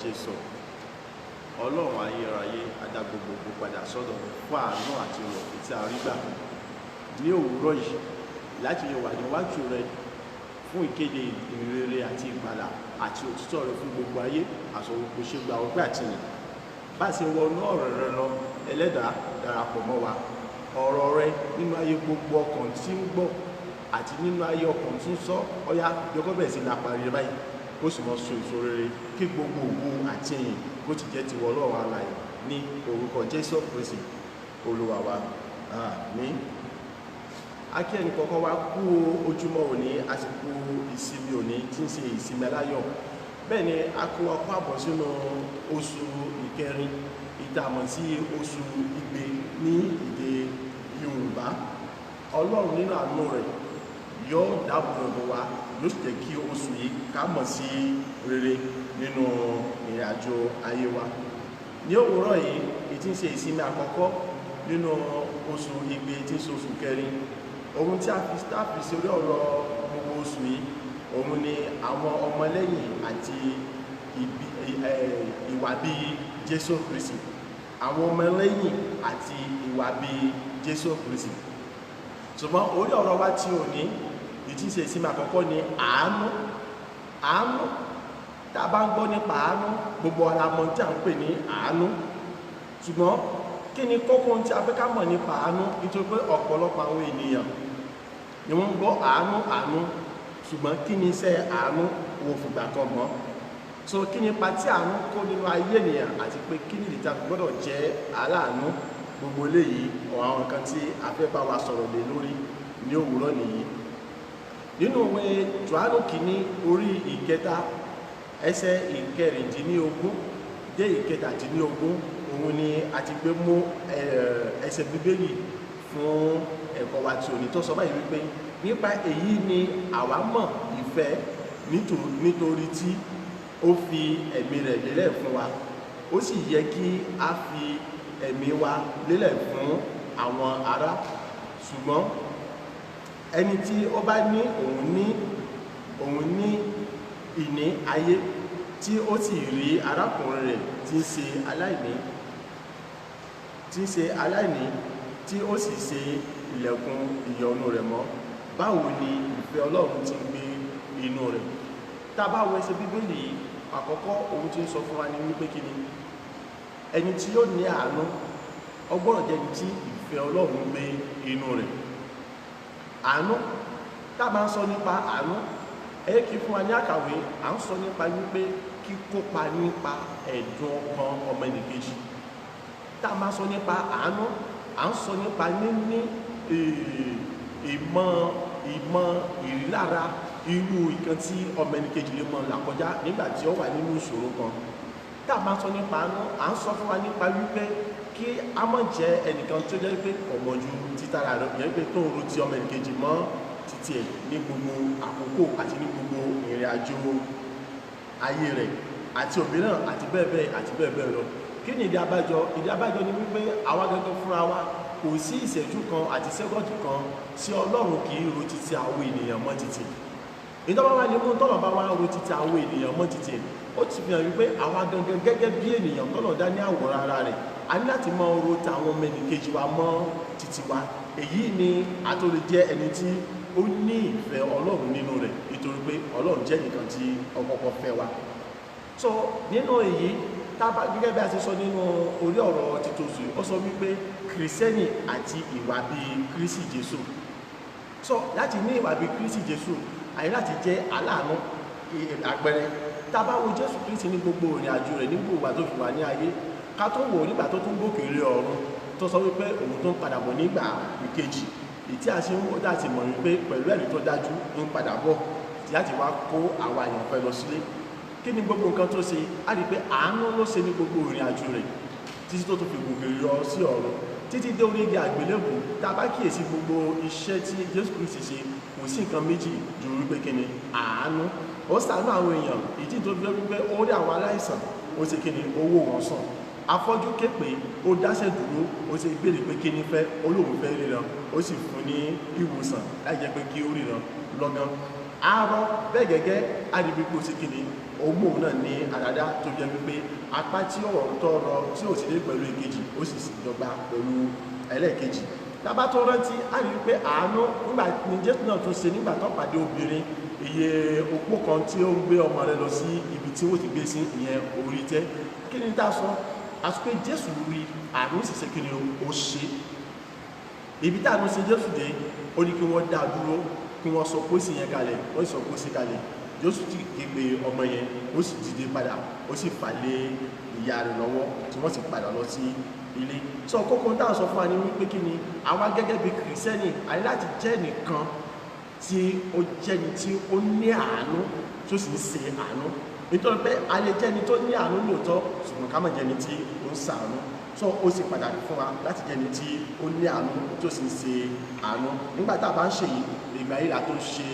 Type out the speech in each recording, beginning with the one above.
Jésù. Ọlọ́run ayérayé adá gbogbo padà sọ́dọ̀ fún àánú àti ìrọ̀lẹ́ tí a rí gbà ní òwúrọ̀ yìí láti lè wà níwájú rẹ fún ìkéde ìrere àti ìgbàlà àti òtítọ́ rẹ fún gbogbo ayé àsọ̀rọ̀kò ṣe gba ọgbẹ́ àtìyìn bá ṣe wọnú ọ̀rọ̀ rẹ lọ ẹlẹ́dàá darapọ̀ mọ́ wa ọ̀rọ̀ rẹ nínú ayé gbogbo ọkàn tí ń gbọ́ àti nínú ayé ọkàn tí ń sọ ọyá jọgọ́bẹ̀ sí lápá rẹ báyìí kó sì mọ́ so èso rere kí gbogbo ògo àti ìyìn kó ti jẹ́ tiwọ Ọlọ́run alààyè ní orúkọ Jésù Kristi Olúwa wa àmín. Akí ẹnì kọ̀ọ̀kan wa kú ojúmọ́ òní àsìkò ìsinmi òní tí ń ṣe ìsinmi aláyọ̀ bẹ́ẹ̀ ni a kó wa kó àbọ̀ sínú oṣù ìkẹrin ìtààmọ̀ sí oṣù igbe ní èdè Yorùbá. Ọlọ́run nínú àánú rẹ̀ yóò dáàbò bò wá ló sì jẹ́ kí oṣù yìí ká mọ̀ sí rere nínú ìrìn àjò ayé wa. Ní òwúrọ̀ yìí tí ń ṣe ìsinmi àkọ́kọ́ nínú oṣù igbe tí ń ṣe oṣù kẹrin ohun tí a fi sí orí ọ̀rọ̀ gbogbo oṣù yìí òun ni àwọn ọmọlẹ́yìn àti ìwà bí Jésù Kristi àwọn ọmọlẹ́yìn àti ìwà bí Jésù Kristi. Ṣùgbọ́n orí ọ̀rọ̀ wa tí ò ní ìtí ṣe ìsinmi àkọ́kọ́ ni àánú. Tá a bá ń gbọ́ nípa àánú gbogbo ara mọ̀ tí a ń pè ní àánú. Ṣùgbọ́n kí ni kókó tí a fẹ́ ká mọ̀ nípa àánú nítorí pé ọ̀pọ̀lọpọ̀ àwọn ènìyàn ni wọ́n ń gbọ́ àánú ṣùgbọ́n kí ni iṣẹ́ àánú wo fìgbà kan mọ́. So kí ni ipa tí àánú kó nínú ayé ènìyàn àti pé kí ni ìdí tá a gbọ́dọ̀ jẹ́ aláàánú gbogbo eléyìí àwọn nǹkan tí a fẹ́ bá wa sọ̀rọ̀ lé lórí ní òwúrọ̀ nìyí. Nínú ìwé Jòhánù kìíní orí ìkẹta ẹsẹ̀ ìkẹrìndínlógún dé ìkẹtàdínlógún òun ni a ti gbé mú ẹsẹ̀ bíbélì fún ẹ̀kọ́ wa tí òní tó sọ báyìí wípé nípa èyí ni àwa mọ̀ ìfẹ́ nítorí tí ó fi ẹ̀mí rẹ̀ lélẹ̀ fún wa ó sì yẹ kí a fi ẹ̀mí wa lélẹ̀ fún àwọn ará. Ṣùgbọ́n ẹni tí ó bá ní òun ní ìní ayé tí ó sì rí arákùnrin rẹ̀ tí ń ṣe aláìní tí ó sì ṣe ilẹ̀kùn ìyọ́nú rẹ̀ mọ́ báwo ni ìfẹ́ Ọlọ́run ti gbé inú rẹ̀. Tá a bá wo ẹsẹ̀ bíbélì àkọ́kọ́ ohun tí ń sọ fún wa ní wípé kí ni ẹni tí yóò ní àánú ó gbọ́dọ̀ jẹ́ ẹni tí ìfẹ́ Ọlọ́run gbé inú rẹ̀. Àánú tá a bá ń sọ nípa àánú kí fún wa ní àkàwé à ń sọ nípa wípé kíkópa nípa ẹ̀dùn ọkàn ọmọ ẹnìkejì. Tá a máa sọ nípa àánú à ń sọ nípa níní ìmọ̀ ìrílára irú nǹkan tí ọmọ ẹnìkejì lè mọ̀ là kọjá nígbà tí ó wà nínú ìṣòro kan. Tá a máa sọ nípa àánú à ń sọ fún wa nípa wípé kí a má jẹ́ ẹnìkan tó jẹ́ pé ọmọ ju títara rẹ̀ yẹn pé tó ń ro ti ọmọ ẹnìkejì mọ́ títí ẹ̀ ní gbogbo àkókò àti ní gbogbo ìrìn àjò ayé rẹ̀ àti òmíràn àti bẹ́ẹ̀ bẹ́ẹ̀ lọ. Kí ni ìdí abájọ? Ìdí abájọ ni wípé àwa gẹ́gẹ́ fúnra wa kò sí ìṣẹ́jú kan àti sẹ́kọ̀ndì kan tí Ọlọ́run kì í ro títí àwọn ènìyàn mọ́ títí. Ìjọba wa ni mú tọ́lọ̀ bá wá ro títí àwọn ènìyàn mọ́ títí ó ti fi hàn wípé àwa gẹ́gẹ́ bí ènìyàn tọ́lọ̀ dá ní àwòrán ara rẹ̀ a ní láti mọ ro tàwọn ọmọ ẹnìkejì wa mọ́ títí wa. Èyí ni a tó lè jẹ́ ẹni tí ó ní ìfẹ́ Ọlọ́run nínú rẹ̀ nítorí pé Ọlọ́run jẹ́ nìkan tí ọkọ̀ọ̀kọ̀ fẹ́ wa. So nínú èyí tábà gẹ́gẹ́ bí a ti sọ nínú orí ọ̀rọ̀ títòsù ó sọ wípé kìrìsẹ́nì àti ìwà bí Kristi Jésù. So láti ní ìwà bí Kristi Jésù àyè láti jẹ́ aláàánú àpẹẹrẹ tábà wo Jésù Kristi ní gbogbo ìrìn àjò rẹ̀ ní gbogbo ìgbà tó fi wà ní ayé ká tó wò nígbà tó tún gòkèrè ọ̀run tó sọ wípé òun tó ń padà bọ̀ nígbà ìkejì ìtí a ṣe ń wó láti mọ̀ wípé pẹ̀lú ẹ̀rí tó dájú ń padà bọ̀ láti wá kó àwa èèyàn fẹ́ lọ sílé. Kí ni gbogbo nǹkan tó ṣe? A rí pé àánú ló ṣe ní gbogbo ìrìn àjò rẹ̀ títí tó tún fi gòkèrè lọ sí ọ̀run títí dé orí igi àgbélébùú. Tá a bá kíyèsí gbogbo iṣẹ́ tí Jésù Kristi ṣe kò sí nǹkan méjì ju wípé kí ni àánú. Ó ṣàánú àwọn èèyàn ìdí tó fi wípé ó rí àwọn aláìsàn ó ṣe kí ni owó wọn sàn. Afọ́jú képe ó dáṣẹ́ dúró ó ṣe ìbéèrè pé kí ni fẹ́ olóhùn fẹ́ ríran ó sì fún ní ìwòsàn láì jẹ́ pé kí ó ríran lọ́gán. Arọ bẹ́ẹ̀ gẹ́gẹ́ àdìbí kó ṣe kí ni mú òun náà ní àdádá tó jẹ́ wípé apá tí ọ̀rọ̀ tọrọ tí ò sí dé pẹ̀lú èkejì ó sì sì dọ́gba pẹ̀lú ẹlẹ́ẹ̀kejì. Tábà tó rántí á rí wípé àánú nígbà ní Jésù náà tó ṣe nígbà tó pàdé obìnrin iye opó kan tí ó ń gbé ọmọ rẹ̀ lọ sí ibi tí ó ti gbé sí ìyẹn orí tẹ́. Kí ni tá a sọ? Àti pé Jésù rí àánú sì ṣe kí ni ó ṣe. Ibi tá àánú ṣe Jésù dé ó ní kí wọ́n dá dúró kí wọ́n sọ pósí yẹn kalẹ̀ wọ́n sọ pósí kalẹ̀. Jésù ti gbé ọmọ yẹn ó sì dìde padà ó sì fà lé ìyá rẹ̀ lọ́wọ́ tí wọ́n sì padà lọ sí ilé. Sọ kókó táwọn sọ fún wa ní wípé kí ni àwa gẹ́gẹ́ bí kìrìsìtẹ́nì àní láti jẹ́ nìkan tí ó jẹ́ni tí ó ní àánú tó sì ń ṣe àánú, nítorí pé a lè jẹ́ni tó ní àánú lóòótọ́ ṣùgbọ́n ká má jẹ́ni tí ó ń ṣàánú. Sọ ó sì pàtàkì fún wa láti jẹ́ni tí ó ní àánú tó sì ń ṣe àánú. Nígbà tá a bá ń ṣe yìí ìgbà yìí la tó ṣe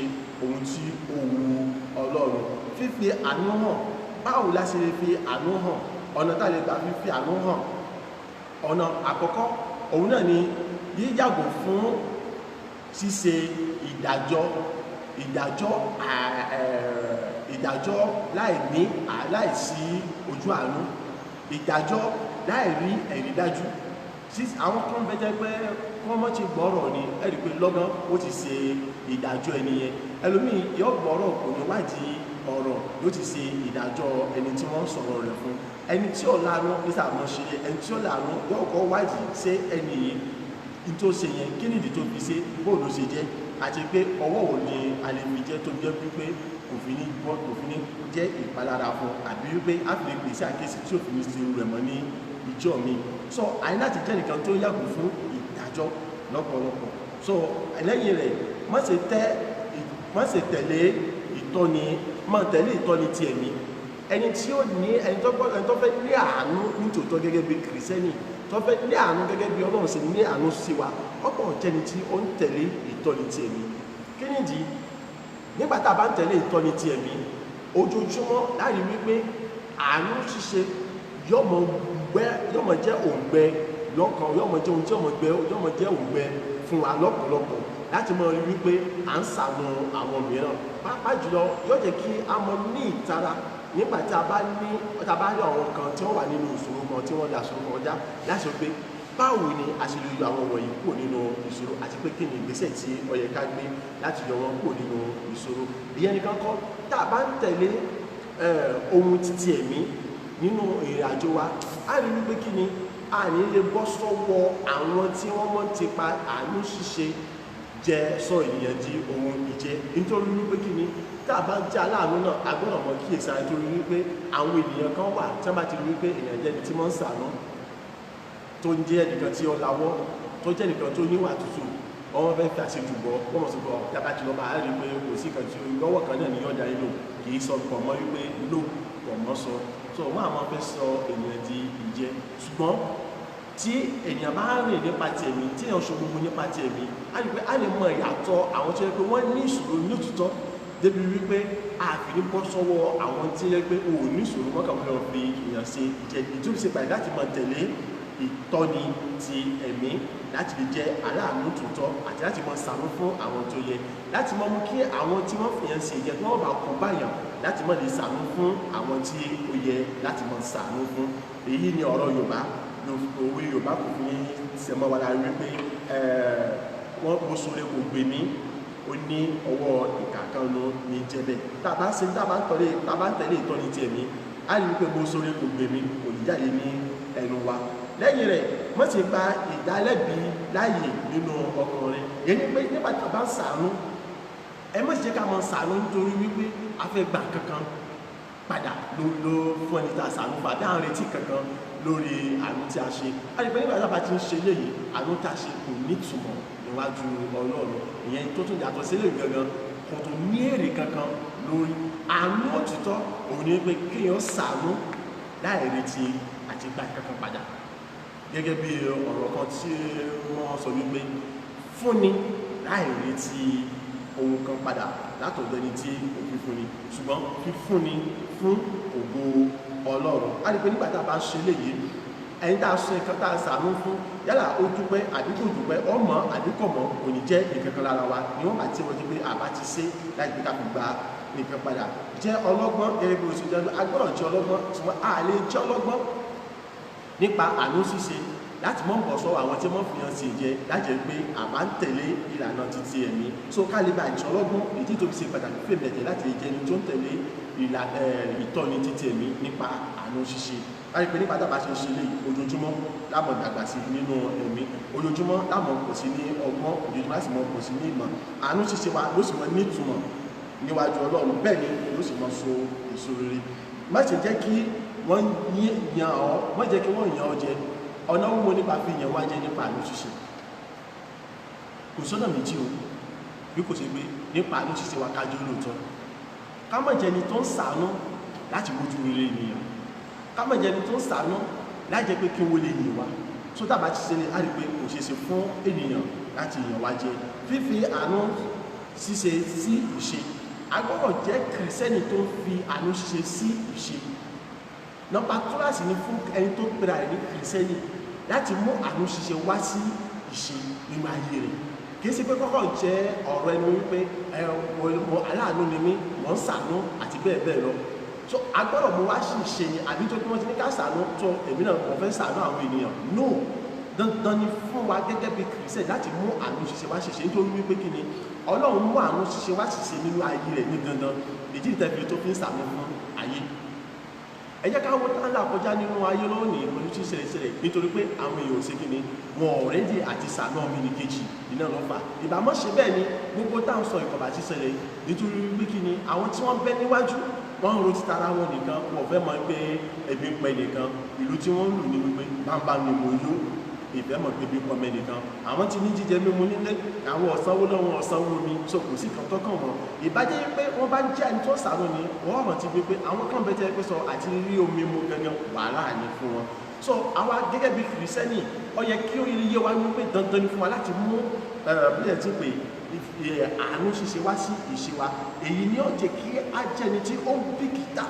ohun tí ó wu Ọlọ́run. Fífi àánú hàn, báwo la ṣe lè fi àánú hàn? Ọ̀nà tá a lè gbà fífi àánú hàn, ọ̀nà àkọ́kọ́ òun náà ni yíyàgò fún ṣíṣe ìdájọ́ láìsí ojú àánú, ìdájọ́ láìrí ẹ̀rí dájú. Àwọn kan bẹ jẹ́ pé wọ́n mọ́ ti gbọ́rọ̀ ni ẹ̀rí pé lọ́gán ó ti ṣe ìdájọ́ ẹni yẹn. Ẹlòmíì yóò gbọ́rọ̀ kò ní wádìí ọ̀rọ̀ yóò ti ṣe ìdájọ́ ẹni tí wọ́n ń sọ̀rọ̀ rẹ̀ fún. Ẹni tí ó láàánú nígbà mọ́ ṣe ẹni tí ó láàánú yóò kọ́ wádìí ṣé ẹni yìí tó ṣe yẹn kí nìdí tó fi ṣe bóò ló ṣe jẹ́ àti pé ọwọ́ wo ni a lè fi jẹ́ tó jẹ́ wípé kò fi ní jẹ́ ìpalára fún àbí wípé a fi lè pèsè àkéṣì tí òfin ṣe rẹ̀ mọ́ ní ìjọ mi. Sọ àyè láti jẹ́ nìkan tó yàgò fún ìdájọ́ lọ́pọ̀lọpọ̀. Sọ lẹ́yìn rẹ̀ má ṣe tẹ̀lé ìtọ́ni ti ẹ̀mí. Ẹni tí ó ní ẹni tó fẹ́ ní àánú nítòótọ́ gẹ́gẹ́ bí kìrìsìtẹ́nì tó fẹ́ ní àánú gẹ́gẹ́ bí Ọlọ́run ṣe ní àánú sí wa ọ̀pọ̀ jẹ́ni tí ó ń tẹ̀lé ìtọ́ni ti ẹ̀mí. Kí nìdí? Nígbà tá a bá ń tẹ̀lé ìtọ́ni ti ẹ̀mí ojoojúmọ́ láì wípé àánú ṣíṣe yọ́mọ jẹ́ òǹgbẹ lọ́kàn, yọ́mọ jẹ́ ohun tí yọ́mọ jẹ́ òǹgbẹ fún wa lọ́pọ̀lọpọ̀ láti mọ̀ rí wípé à ń ṣàánú àwọn mìíràn. Pàápàá jùlọ yóò jẹ́ kí a mọ ní ìtara nígbà tí a bá rí àwọn kan tí wọ́n wà nínú ìṣòro kan tí wọ́n dà sọ̀rọ̀ kọjá láti pé báwo ni a ṣe lè yọ àwọn wọ̀nyí kúrò nínú ìṣòro àti pé kí ni ìgbésẹ̀ tí ó yẹ ká gbé láti yọ wọn kúrò nínú ìṣòro. Ìyẹn nìkan kọ́, tá a bá ń tẹ̀lé ohun títí ẹ̀mí nínú ìrìn àjò wa a rí wípé kí ni a ní lè bọ́ sọ́wọ́ àwọn tí wọ́n mọ́ ti pa àánú ṣíṣe jẹ́ sọ ènìyàn di ohun ìjẹ. Nítorí wípé kí ni tá a bá jẹ́ aláàánú náà a gbọ́dọ̀ mọ̀ kíyèsí ara nítorí wípé àwọn ènìyàn kan wà tí wọ́n bá ti rí wípé èèyàn jẹ́ ẹni tí wọ́n ń ṣàánú tó ń jẹ́ ẹnìkan tí ó lawọ́ tó jẹ́ ẹnìkan tó níwà tútù ọmọ fẹ́ fi àṣejù bọ́ wọ́n mọ̀ sí bọ́ yàtá tí lọ́ba á rí pé kò sí kan tí lọ́wọ́ kan náà ní yọ̀ọ̀dà nílò kì í sọ pọ̀ mọ́ wípé lò pọ̀ mọ́ sọ so wọ́n àwọn fẹ́ sọ ènìyàn di ìjẹ. Ṣùgbọ́n tí ènìyàn bá rìn nípa ti ẹ̀mí tí èèyàn ṣe gbogbo nípa ti ẹ̀mí á rí pé á lè mọ ìyàtọ̀ àwọn tó yẹ pé wọ́n ní ìṣòro ní òtítọ́ débi wípé àfi ní bọ́ sọ́wọ́ àwọn tí yẹ pé òun ní ìṣòro mọ́kànlá lọ fi èèyàn ṣe ìjẹ. Ìtúbi ṣe pàdé láti máa tẹ̀lé ìtọ́ni ti ẹ̀mí láti lè jẹ́ aláàánú tòótọ́ àti láti máa ṣàánú fún àwọn tó yẹ láti máa mú kí àwọn tí wọ́n fi yẹn ṣe ìjẹ tí wọ́n bá kó báyàn láti máa lè ṣàánú fún àwọn tí ó yẹ láti máa ṣàánú fún. Èyí ni ọ̀rọ̀ Yorùbá òwe Yorùbá kò fi ṣẹmọ́ wa lára wípé wọ́n mo sọ̀rọ̀ kò gbé mi ó ní ọwọ́ ìkà kan ló ní jẹ́bẹ̀. Tá a bá ń tẹ̀lé ìtọ́ni ti ẹ̀mí á rí wípé mo sọ̀rọ̀ kò gbé mi kò ní jáde ní ẹnu wa. Lẹ́yìn rẹ̀ mọ́ ti gba ìdálẹ́bi láàyè nínú ọkàn rẹ̀. Èyí ni pé nígbà tí a bá ń ṣàánú ẹ mọ́ sì jẹ́ ká mọ́ ṣàánú nítorí wípé a fẹ́ gbà kankan padà ló fún ẹni tá a ṣàánú fún àbí àwọn retí kankan lórí àánú tí a ṣe. A rí pé nígbà tí a bá ti ń ṣe léyìí àánú tá a ṣe kò nítumọ̀ níwájú Ọlọ́run. Ìyẹn tó tún yàtọ̀ sílẹ̀ gangan kò tó ní èrè kankan lórí àánú òtítọ́. Òun ni pé kéèyàn ṣàánú láì retí àti gbà kankan padà. Gẹ́gẹ́ bí ọ̀rọ̀ kan tí wọ́n sọ wípé fúnni láì retí ohun kan padà látọ̀dọ̀ ẹni tí ó fi fúnni ṣùgbọ́n fífúnni fún ògo Ọlọ́run. A rí pé nígbà tá a bá ṣe léyìí ẹni tá a ṣe nǹkan tá a ṣàánú fún yálà ó dúpẹ́ àbí kò dúpẹ́ ọmọ àbí kò mọ̀ kò ní jẹ́ ìkankan lára wa ni wọ́n bá tí wọ́n ti pé àbá ti ṣe láì pé ká fi gba nìkan padà jẹ́ ọlọ́gbọ́n gẹ́gẹ́ bí oṣù jẹ́ agbọ́dọ̀ jẹ́ ọlọ́gbọ́n ṣùgbọ́n a lè jẹ́ ọlọ́gbọ́n nípa àánú ṣíṣe láti mọ́ bọ̀ sọ́wọ́ àwọn tí wọ́n fi hàn sí jẹ́ lájẹ́ pé àbá ń tẹ̀lé ìlànà títí ẹ̀mí so kálíbà ìjọ ọlọ́gbọ́n èyí tó fi ṣe pàtàkì fún ìbẹ̀jẹ̀ láti lè jẹni tó ń tẹ̀lé ìtọ́ni títí ẹ̀mí nípa àánú ṣíṣe láti pé nípa tàbá ṣe ṣe lè ojoojúmọ́ lámọ̀ dàgbà sí nínú ẹ̀mí ojoojúmọ́ lámọ̀ kò sí ní ọgbọ́n ojoojúmọ́ láti mọ̀ kò sí ní ìmọ̀ àánú ṣíṣe wa ló sì mọ̀ nítumọ̀ níwájú Ọlọ́run bẹ́ẹ̀ ni ló sì mọ̀ so èso rere má ṣe jẹ́ kí wọ́n yàn ọ́ má jẹ́ kí wọ́n yàn ọ́ jẹ ọ̀nà wo nípa fi yàn wá jẹ nípa àánú ṣíṣe kò sọ́nà méjì o bí kò ṣe pé nípa àánú ṣíṣe wa kájú lóòótọ́ ká má jẹni tó ń ṣàánú láti mójú rere ènìyàn ká má jẹni tó ń ṣàánú láti jẹ́ pé kí wọ́n lè yìn wá tó dábàá ti ṣe lè á rí pé kò ṣeé ṣe fún ènìyàn láti yàn wá jẹ fífi àánú ṣíṣe sí ìṣe a gbọ́dọ̀ jẹ́ kìrìsẹ́nì tó ń fi àánú ṣíṣe sí ìṣe nọ́mbà kíláàsì ni fún ẹni tó pera rẹ̀ ní kìrìsẹ́nì láti mú àánú ṣíṣe wá sí ìṣe nínú ayé rẹ̀ kìí ṣe pé kọ́kọ́ jẹ́ ọ̀rọ̀ ẹnu wípé mo aláàánú ni mí mò ń ṣàánú àti bẹ́ẹ̀ bẹ́ẹ̀ lọ so agbọ́dọ̀ mo wá sí ìṣe ni àbí tó kí wọ́n ti ní ká ṣàánú tó èmi náà mo fẹ́ ṣàánú àwọn ènìyàn no dandan ni fún wa gẹ́gẹ́ bí kìrìsìtẹ́nì láti mú àánú ṣíṣe wá ṣiṣẹ́ nítorí wípé kí ni Ọlọ́run mú àánú ṣíṣe wá ṣiṣẹ́ nínú ayé rẹ̀ ní dandan ìdí ìtẹ́fẹ́ tó fi ń ṣàánú fún ayé ẹ jẹ́ ká wo tá ń là kọjá nínú ayé lónìí pẹ̀lú tí ṣẹlẹ̀ nítorí pé àwọn èèyàn ò ṣe kí ni wọn ọ̀rẹ́dì àti ṣàánú ọmọ ní kejì iná ló fà ìbámọ́ ṣe bẹ́ẹ̀ ni gbogbo tá à ń sọ ìkọ̀bà ti ṣẹlẹ̀ nítorí wípé kí ni àwọn tí wọ́n bẹ níwájú wọ́n ń ro ti tara wọn nìkan wọ́n fẹ́ mọ̀ pé ebi ń pẹ nìkan ìlú tí wọ́n ń lù ní wípé bámbá ni mo yó ìfẹ́ mọ̀ pé ebi ń pọ mẹ́ nìkan àwọn ti ní jíjẹ mímu nílé àwọn ọ̀sánwó lọ́wọ́ ọ̀sánwó mi so kò sí kan tọ́kàn wọn ìbájẹ́ pé wọ́n bá jẹ́ ẹni tó ṣàánú ni wọ́n mọ̀ ti pé àwọn kan bẹ́ẹ̀ tẹ́ pé sọ àti rí omi mu gangan wàhálà ni fún wọn so àwa gẹ́gẹ́ bí kìrìsẹ́nì ó yẹ kí ó yẹ wá wípé dandan ni fún wa láti mú bí ẹ̀ ti pè àánú ṣíṣe wá sí ìṣe wa èyí ni ó jẹ́ kí á jẹ́ni tí ó ń bìkítà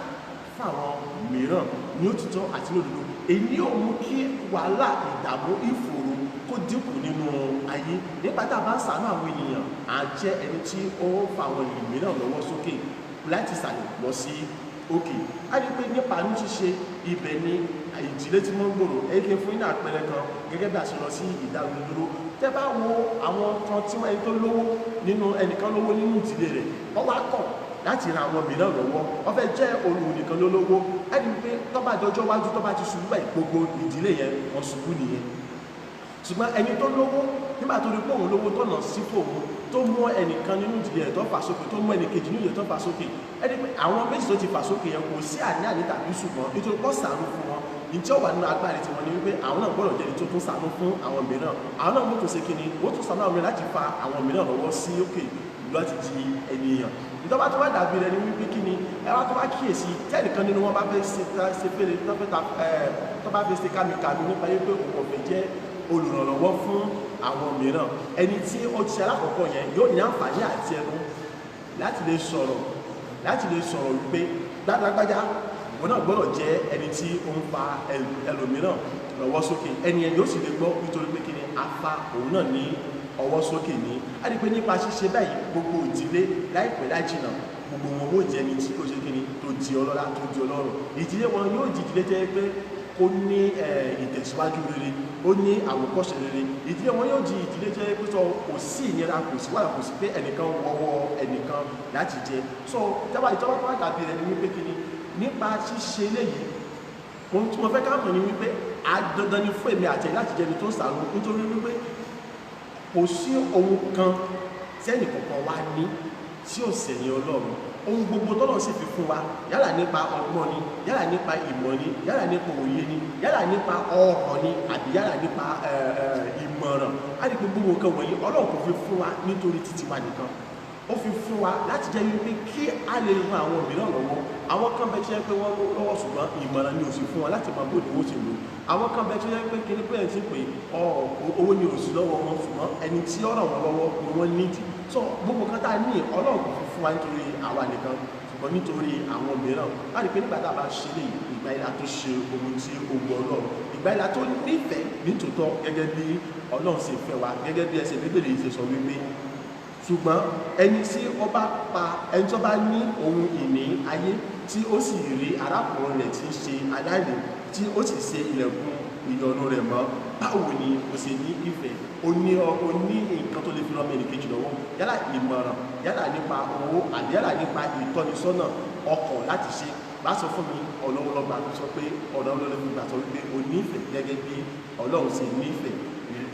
fún àwọn mìíràn ní òtítọ́ àti lódodo èyí ni ó mú kí wàhálà ìdààmú ìfòòró kó dínkù nínú ayé nípa tá a bá ń ṣàánú àwọn ènìyàn à jẹ́ ẹni tí ó fa àwọn ènìyàn mìíràn lọ́wọ́ sókè láti ṣàlẹ̀ lọ sí òkè á rí i pé nípa àánú ṣíṣe ibẹ̀ ni ìdílé tí wọ́n ń gbòòrò ẹ̀kẹ́ fún iná àpẹẹrẹ kan gẹ́gẹ́ bí a ṣe lọ sí ìdánilóró tẹ́ bá wo àwọn kan tí wọ́n ẹni tó lówó nínú ẹnìkan lówó nínú ìdílé rẹ̀ wọ́n wá kọ̀ láti ran àwọn mìíràn lọ́wọ́ wọ́n fẹ́ jẹ́ olùwò nìkan lólówó ẹni pé tó bá dọjọ́ wájú tó bá ti ṣubú báyìí gbogbo ìdílé yẹn wọ́n ṣubú nìyẹn ṣùgbọ́n ẹni tó lówó nígbà tó rí pé òun lówó tọ̀nà sí fòun tó mú ẹnìkan nínú ìdílé ẹ̀ tó fà sókè tó mú ẹnìkejì nínú ìdílé tó fà sókè ẹni pé àwọn méjì tó ti fà sókè yẹn kò sí àní tàbí ṣùgbọ́n nítorí pọ́ ṣàánú fún wọn ìjọ wà nínú agbára tí wọ́n ní wípé àwọn náà gbọ́dọ̀ jẹ́ni tó tún ṣàánú fún àwọn mìíràn àwọn náà mú tó ṣe kíni wọ́n tún ṣàánú àwọn mìíràn láti fa àwọn mìíràn lọ́wọ́ sí òkè láti di ènìyàn ìjọba tó bá dàbí rẹ ní wípé kíni ẹ wá tó bá kíyèsí tẹ́nìkan nínú wọn bá fẹ́ ṣe fèrè tó bá fẹ́ ṣe kámikàmi nípa yé pé òun kò fẹ́ jẹ́ olùrànlọ́wọ́ fún àwọn mìíràn ẹni tí ó ti ṣe alákọ̀ọ́kọ́ yẹn yóò ní àǹfààní àti ẹnu láti lè sọ̀rọ̀ wípé gbádágbájá wọn náà gbọ́dọ̀ jẹ́ ẹni tí ó ń fa ẹlòmíràn lọ́wọ́ sókè ẹni ẹ yóò sì lè gbọ́ nítorí pé kíni afa òun náà ní ọwọ́ sókè ní á rí pé nípa ṣíṣe báyìí gbogbo ìdílé láìpẹ́ láìjìnà gbogbo wọn ó jẹ́ ẹni tí ó ṣe kíni tó di ọlọ́lá tó di ọlọ́rọ̀ ìdílé wọn yóò di ìdílé jẹ́ pé ó ní ìtẹ̀síwájú rere ó ní àwòkọ́ṣe rere ìdílé wọn yóò di ìdílé jẹ́ pé sọ kò sí ìnira kò sí wàhálà kò sí pé ẹnìkan wọ́wọ́ ẹnìkan láti jẹ so ìjọba tó wá dàbí rẹ ní wípé kíni nípa ṣíṣe eléyìí ohun tí mo fẹ́ ká mọ̀ ní wípé dandan ni fún èmi àti ẹ̀ láti jẹni tó ṣàánú nítorí wípé kò sí ohun kan sẹ́nì kọ̀ọ̀kan wá ní tí ò sẹ̀yìn Ọlọ́run ohun gbogbo tọ́lọ̀ sì fi fún wa yálà nípa ọgbọ́n ni yálà nípa ìmọ̀ ni yálà nípa òye ni yálà nípa ọ̀rọ̀ ni àbí yálà nípa ìmọ̀ràn á ní gbogbo nǹkan wọ̀nyí Ọlọ́run kò fi fún wa nítorí títí wa nìkan ó fi fún wa láti jẹ́ wípé kí a lè ran àwọn mìíràn lọ́wọ́ àwọn kan bẹ tí wọ́n pé wọ́n lọ́wọ́ ṣùgbọ́n ìmọ̀ràn ni ò sí fún wọn láti máa bóde owó ti lò àwọn kan bẹ tí wọ́n pé kíní pé ẹ̀ ti pé owó ni ò sí lọ́wọ́ wọn ṣùgbọ́n ẹni tí ó ràn wọ́n lọ́wọ́ ni wọ́n nídìí so gbogbo kan tá a ní Ọlọ́run kò fi fún wa nítorí àwa nìkan ṣùgbọ́n nítorí àwọn mìíràn láti pé nígbà tá a bá ṣe lè ìgbà ìlà tó ṣe ohun tí ó gbọ́ Ọlọ́run ìgbà ìlà tó nífẹ̀ẹ́ nítòótọ́ gẹ́gẹ́ bí Ọlọ́run ṣe fẹ́ wa gẹ́gẹ́ bí ẹsẹ̀ Bíbélì ṣe sọ wípé ṣùgbọ́n ẹni tí ó bá pa ẹni tó bá ní ohun ìní ayé tí ó sì rí arákùnrin rẹ̀ tí ń ṣe aláìní tí ó sì ṣe ilẹ̀kùn ìyọnu rẹ̀ mọ́, báwo ni o ṣe ní ìfẹ́? O ní nǹkan tó lè fi rán ẹnìkejì lọ́wọ́, yálà ìmọ̀ràn, yálà nípa owó àbí yálà nípa ìtọ́nisọ́nà ọkàn láti ṣe. Bá sọ fún mi ọ̀nà ọlọ́gbà tó sọ pé ọ̀nà ọlọ́gbà sọ wípé o nífẹ̀ẹ́ gẹ́gẹ́ bí Ọlọ́run ṣe nífẹ̀ẹ́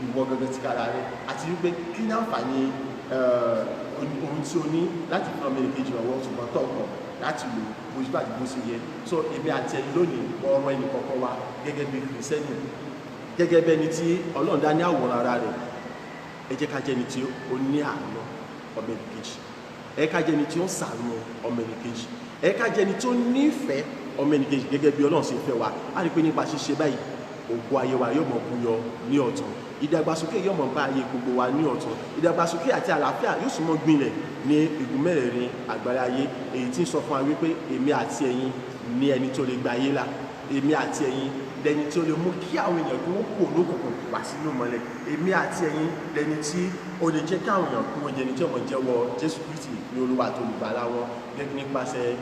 ìwọ gẹ́gẹ́ ti kára rẹ̀, àti wípé kí ní àǹfààní ohun tí o ní láti fi rán ẹnìkejì lọ́wọ́ ṣùgbọ́n tọ̀kọ̀ láti lò bó ṣe bá ti bó ṣe yẹ. So èmi àti ẹ̀yin lónìí ọ̀rọ̀ ẹnì kọ̀ọ̀kan wa gẹ́gẹ́ bí kìrìsẹ́nì, gẹ́gẹ́ bẹ́ni tí Ọlọ́run dá ní àwòrán ara rẹ̀, ẹ jẹ́ ká jẹ́ ẹni tí ó ní àánú ọmọ ẹnìkejì, ẹ ká jẹ́ ẹni tí ó ń ṣàánú ọmọ ẹnìkejì, ẹ ká jẹ́ ẹni tí ó nífẹ̀ẹ́ ọmọ ẹnìkejì gẹ́gẹ́ bí Ọlọ́run ṣe fẹ́ wa. A rí pé nípa ṣíṣe báyìí ògo ayé wa yóò mọ̀ búyọ ní ọ̀tun, ìdàgbàsókè yóò mọ̀ bá ayé gbogbo wa ní ọ̀tun, ìdàgbàsókè àti àlàáfíà yóò sì mọ́ gbilẹ̀ ní igun mẹ́rẹ̀ẹ̀rin àgbáyé ayé, èyí tí ń sọ fún wa wípé èmi àti ẹ̀yin ní ẹni tó lè gba ayé là, èmi àti ẹ̀yin lẹni tí ó lè mú kí àwọn èèyàn kí wọ́n kò lókùnkùn wá sínú ìmọ́lẹ̀, èmi àti ẹ̀yin lẹni tí ó lè jẹ́ kí àwọn èèyàn kí wọ́n jẹ́ ẹni tí ọmọ jẹ́wọ́ Jésù Kristi ní Olúwa àti Olùgbàlà wọn nípasẹ̀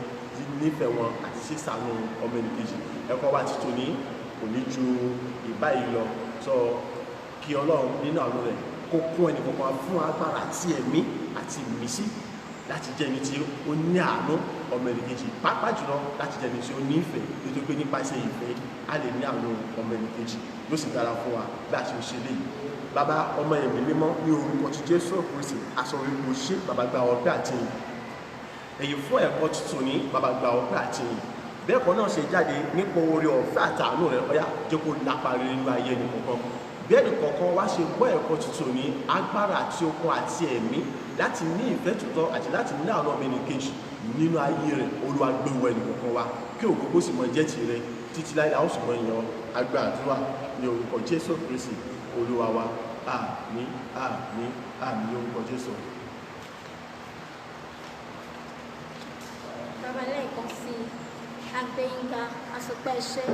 nífẹ̀ẹ́ wọn àti sísàánú ọmọ ẹnìkejì. Ẹ̀kọ́ wa ti tòní kò ní ju ìbáyìí lọ. Sọ kí Ọlọ́run nínú àánú rẹ̀ kó kún ẹnì kọ̀ọ̀kan fún agbára àti ẹ̀mí àti ìmísí láti jẹ́ ẹni tí ó ní àánú ọmọ ẹnìkejì, pàápàá jùlọ láti jẹ́ ẹni tí ó ní ìfẹ́, nítorí pé nípasẹ̀ ìfẹ́ a lè ní àánú ọmọ ẹnìkejì, yóò sì dára fún wa bí a ṣe ń ṣe léyìí. Bàbá, ọmọ ẹ̀mí mímọ́, ní orúkọ ti Jésù Kristi aṣọ ìlú ṣe bàbá gba ọpẹ́ àti ìyìn. Èyí fún ẹ̀kọ́ tuntun ní bàbá gba ọpẹ́ àti ìyìn. Bẹ́ẹ̀ kọ́ náà ṣe jáde nípa oore ọ̀fẹ́ àtàánú rẹ̀, ọ̀yá jẹ́ kó lápa rere nínú ayé ẹnì kọ̀ọ̀kan. Bẹ́ẹ̀ ni kọ̀ọ̀kan wá ṣe gbọ́ ẹ̀kọ́ tuntun ní agbára àti okun àti ẹ̀mí láti ní ìfẹ́ tòótọ́ àti láti ní àwọn ọmọ ẹnìkejì nínú ayé rẹ̀. Olúwa gbé wọ ẹnì kọ̀ọ̀kan wa kí ògo sì mọ jẹ́ tìrẹ títí láé àwọn ṣùgbọ́n èèyàn àgbà àdúrà ní orúkọ Jésù Kristi Olúwa wa. Àmín, àmín, àmín ní orúkọ Jésù. Bàbá, lẹ́ẹ̀kan sí Agbẹ́yìnká àsopẹ́ iṣẹ́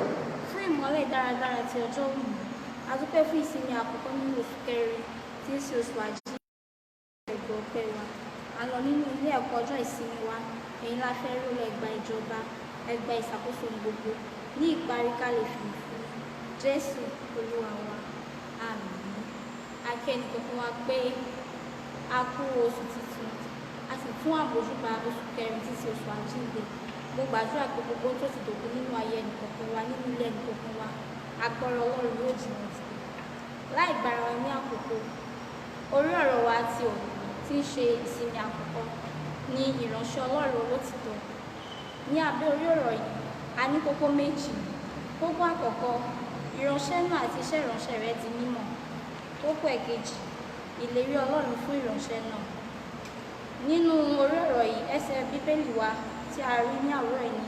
fún ìmọ́lẹ̀ dáradára ti ọjọ́ òní, àdúpẹ́ fún ìsinmi àkọ́kọ́ nínú oṣù kẹrin tí ń ṣe oṣù àjíǹde ẹgbẹ́ ọpẹ́ wa. A lọ nínú ilé ẹ̀kọ́ ọjọ́ ìsinmi wa, ẹ̀yin la fẹ́ ró ẹgbà ìjọba, ẹgbà ìṣàkóso gbogbo ní ìparí ká lè fi fún Jésù Olúwa wa. Àmín. Akẹ́ni kankan wa pé a kú oṣù tuntun, a sì fún àbójúbà oṣù kẹrin tí ń ṣe oṣù àjíǹde. Mo gbàdúrà pé gbogbo tó ti dòkú nínú ayé ẹnìkọ̀ọ̀kan wa, nínú ilé ẹnìkọ̀ọ̀kan wa, agbára Ọlọ́run yóò jìnnà sí. Láì gbára wa ní àkókò, orí ọ̀rọ̀ wa ti òní tí ń ṣe ìsinmi àkọ́kọ́ ní ìránṣẹ́ Ọlọ́run olótìtọ́. Ní abẹ́ orí ọ̀rọ̀ yìí, a ní kókó méjì. Kókó àkọ́kọ́, ìránṣẹ́ náà àti iṣẹ́ ìránṣẹ́ rẹ̀ di mímọ̀. Kókó ẹ̀kejì, ìlérí Ọlọ́run fún ìránṣẹ́ náà. Nínú orí ọ̀rọ̀ yìí, ẹsẹ̀ Bíbélì wa tí a rí ní àwòrán ẹni,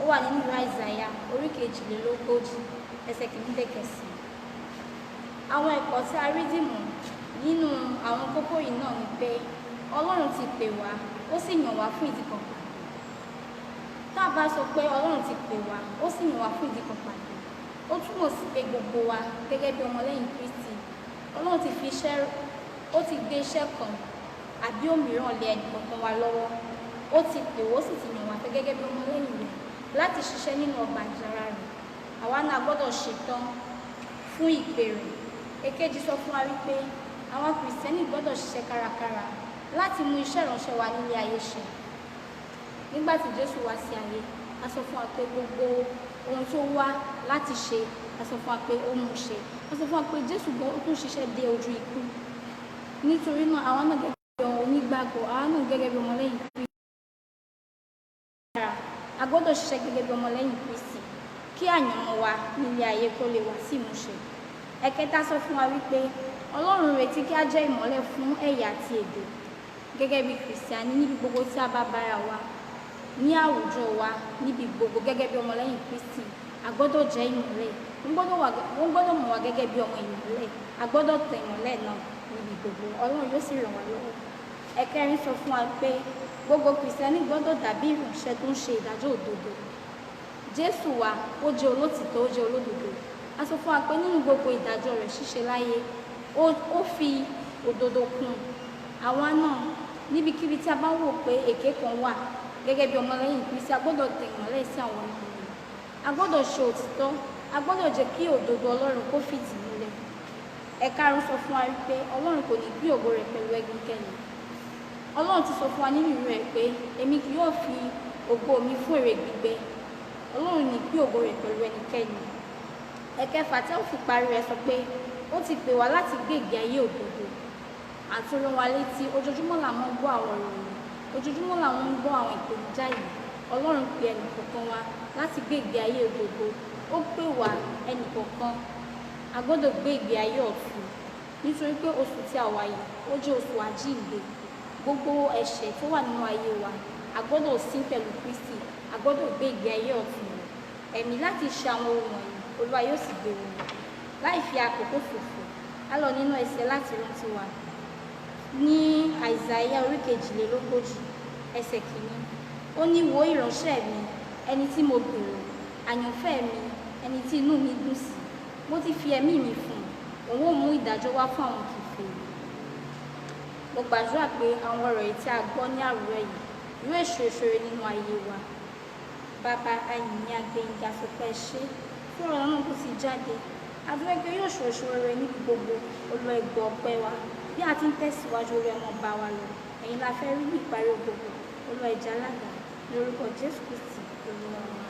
ó wà nínú ìwé Àìsáyà orí 42 ẹsẹ̀ 1-10. Àwọn ẹ̀kọ́ tí a rí dìmú nínú àwọn kókó yìí náà ni pé Ọlọ́run ti pè wá, ó sì yàn wá fún ìdí kan pàtó. Tá a bá sọ pé Ọlọ́run ti pè wá, ó sì yàn wá fún ìdí kan pàtó, ó túmọ̀ sí pé gbogbo wa gẹ́gẹ́ bí ọmọlẹ́yìn Kristi, Ọlọ́run ti fi iṣẹ́, ó ti gbé iṣẹ́ kan àbí òmíràn lé ẹnì kọ̀ọ̀kan wa lọ́wọ́. Ó ti pè ó sì ti yàn wá gẹ́gẹ́ bí ọmọlẹ́yìn rẹ̀ láti ṣiṣẹ́ nínú ọgbà ìjọra rẹ̀. Àwa náà gbọ́dọ̀ ṣetán fún ìpè rẹ̀. Èkejì sọ fún wa wípé àwọn Kìrìsìtẹ́nì gbọ́dọ̀ ṣiṣẹ́ kárakára láti mú iṣẹ́ ìránṣẹ́ wa nílé ayé ṣe. Nígbà tí Jésù wá sí ayé, a sọ fún wa pé gbogbo ohun tó wá láti ṣe, a sọ fún wa pé ó mú ṣe. A sọ fún wa pé Jésù gan ó tún ṣiṣẹ́ dé ojú ikú. Nítorí náà àwọn náà gẹ́gẹ́ bí onígbàgbọ́, àwọn náà gẹ́gẹ́ bí ọmọlẹ́yìn Kristi, a gbọ́dọ̀ ṣiṣẹ́ gẹ́gẹ́ bí ọmọlẹ́yìn Kristi kí àyànmọ́ wa nílé ayé kó lè wá sí ìmúṣẹ. Ẹ̀kẹta sọ fún wa wípé Ọlọ́run retí kí a jẹ́ ìmọ́lẹ̀ fún ẹ̀yà àti èdè. Gẹ́gẹ́ bí Kìrìsìtẹ́nì, níbi gbogbo tí a bá bára wa, ní àwùjọ wa, níbi gbogbo gẹ́gẹ́ bí ọmọlẹ́yìn Kristi, a gbọ́dọ̀ jẹ́ ìmọ́lẹ̀. Wọ́n gbọ́dọ̀ mọ̀ wá gẹ́gẹ́ bí ọmọ ìmọ́lẹ̀. A gbọ́dọ̀ tẹ ìmọ́lẹ̀ náà níbi gbogbo. Ọlọ́run yóò sì ràn wá lọ́wọ́. Ẹ̀kẹrin sọ fún wa pé gbogbo Kìrìsìtẹ́nì gbọ́dọ̀ dàbí ìránṣẹ́ tó ń ṣe ìdájọ́ òdodo. Jésù wa, ó jẹ́ olótìtọ́, ó jẹ́ olódodo. A sọ fún wa pé nínú gbogbo ìdájọ́ rẹ̀ ṣíṣe láyé, ó fi òdodo kún. Àwa náà níbikíbi tí a bá wò pé èké kan wà gẹ́gẹ́ bí ọmọlẹ́yìn Kristi a gbọ́dọ̀ tẹ̀ ìmọ́lẹ̀ sí àwọn ènìyàn, a gbọ́dọ̀ ṣe òtítọ́, a gbọ́dọ̀ jẹ́ kí òdodo Ọlọ́run kó fìdí múlẹ̀. Ẹ̀karùn sọ fún wa wípé Ọlọ́run kò ní gbé ògo rẹ̀ pẹ̀lú ẹnikẹ́ni. Ọlọ́run ti sọ fún wa nínú ìwé rẹ̀ pé èmi kì yóò fi ògo mi fún èrè gbígbẹ. Ọlọ́run ní gbé ògo rẹ̀ pẹ̀lú ẹnikẹ́ni. Ẹ̀kẹfà tí ó fi parí rẹ̀ sọ pé ó ti pè wá láti gbé ìgbé ayé òdodo. Àti rán wa létí ojoojúmọ́ làwọn ń gbọ́ àwọn ìròyìn, ojoojúmọ́ làwọn ń gbọ́ àwọn ìpèníjà yìí. Ọlọ́run pe ẹnìkọ̀ọ̀kan wa láti gbé ìgbé ayé òdodo. Ó pè wá ẹnìkọ̀ọ̀kan a gbọ́dọ̀ gbé ìgbé ayé ọ̀tun nítorí pé oṣù tí a wà yìí ó jẹ́ oṣù àjíǹde. Gbogbo ẹ̀ṣẹ̀ tó wà nínú ayé wa a gbọ́dọ̀ sín pẹ̀lú Kristi, a gbọ́dọ̀ gbé ìgbé ayé ọ̀tun. Ẹ̀mí láti ṣe àwọn ohun wọ̀nyí Olúwa yóò sì gbé wọn. Láì fi àkókò ṣòfò á lọ nínú ẹsẹ̀ láti rántí wa ní Àìsáyà orí 42 ẹsẹ̀ 1. Ó ní wo ìránṣẹ́ mi ẹni tí mo gbèrò, àyànfẹ́ mi ẹni tí inú mi dùn sí. Mo ti fi ẹ̀mí mi fún un, òun ó mú ìdájọ́ wá fún àwọn kèfèrí. Mo gbàdúrà pé àwọn ọ̀rọ̀ yìí tí a gbọ́ ní àárọ̀ yìí yóò èso rere nínú ayé wa. Bàbá ayìn ní agbẹ́yìnga sọpẹ́ ṣe fún ọ̀rọ̀ náà tó ti jáde. Àdúrà pé yóò èso rere níbi gbogbo. Olúwa ẹ gbọ́ ọpẹ́ wa bí a ti ń tẹ̀síwájú orí ọmọ bá wa lọ. Ẹ̀yin la fẹ́ rí ní ìparí gbogbo. Olúwa ẹ jẹ́ alága lórúkọ Jésù Kristi Olúwa wa.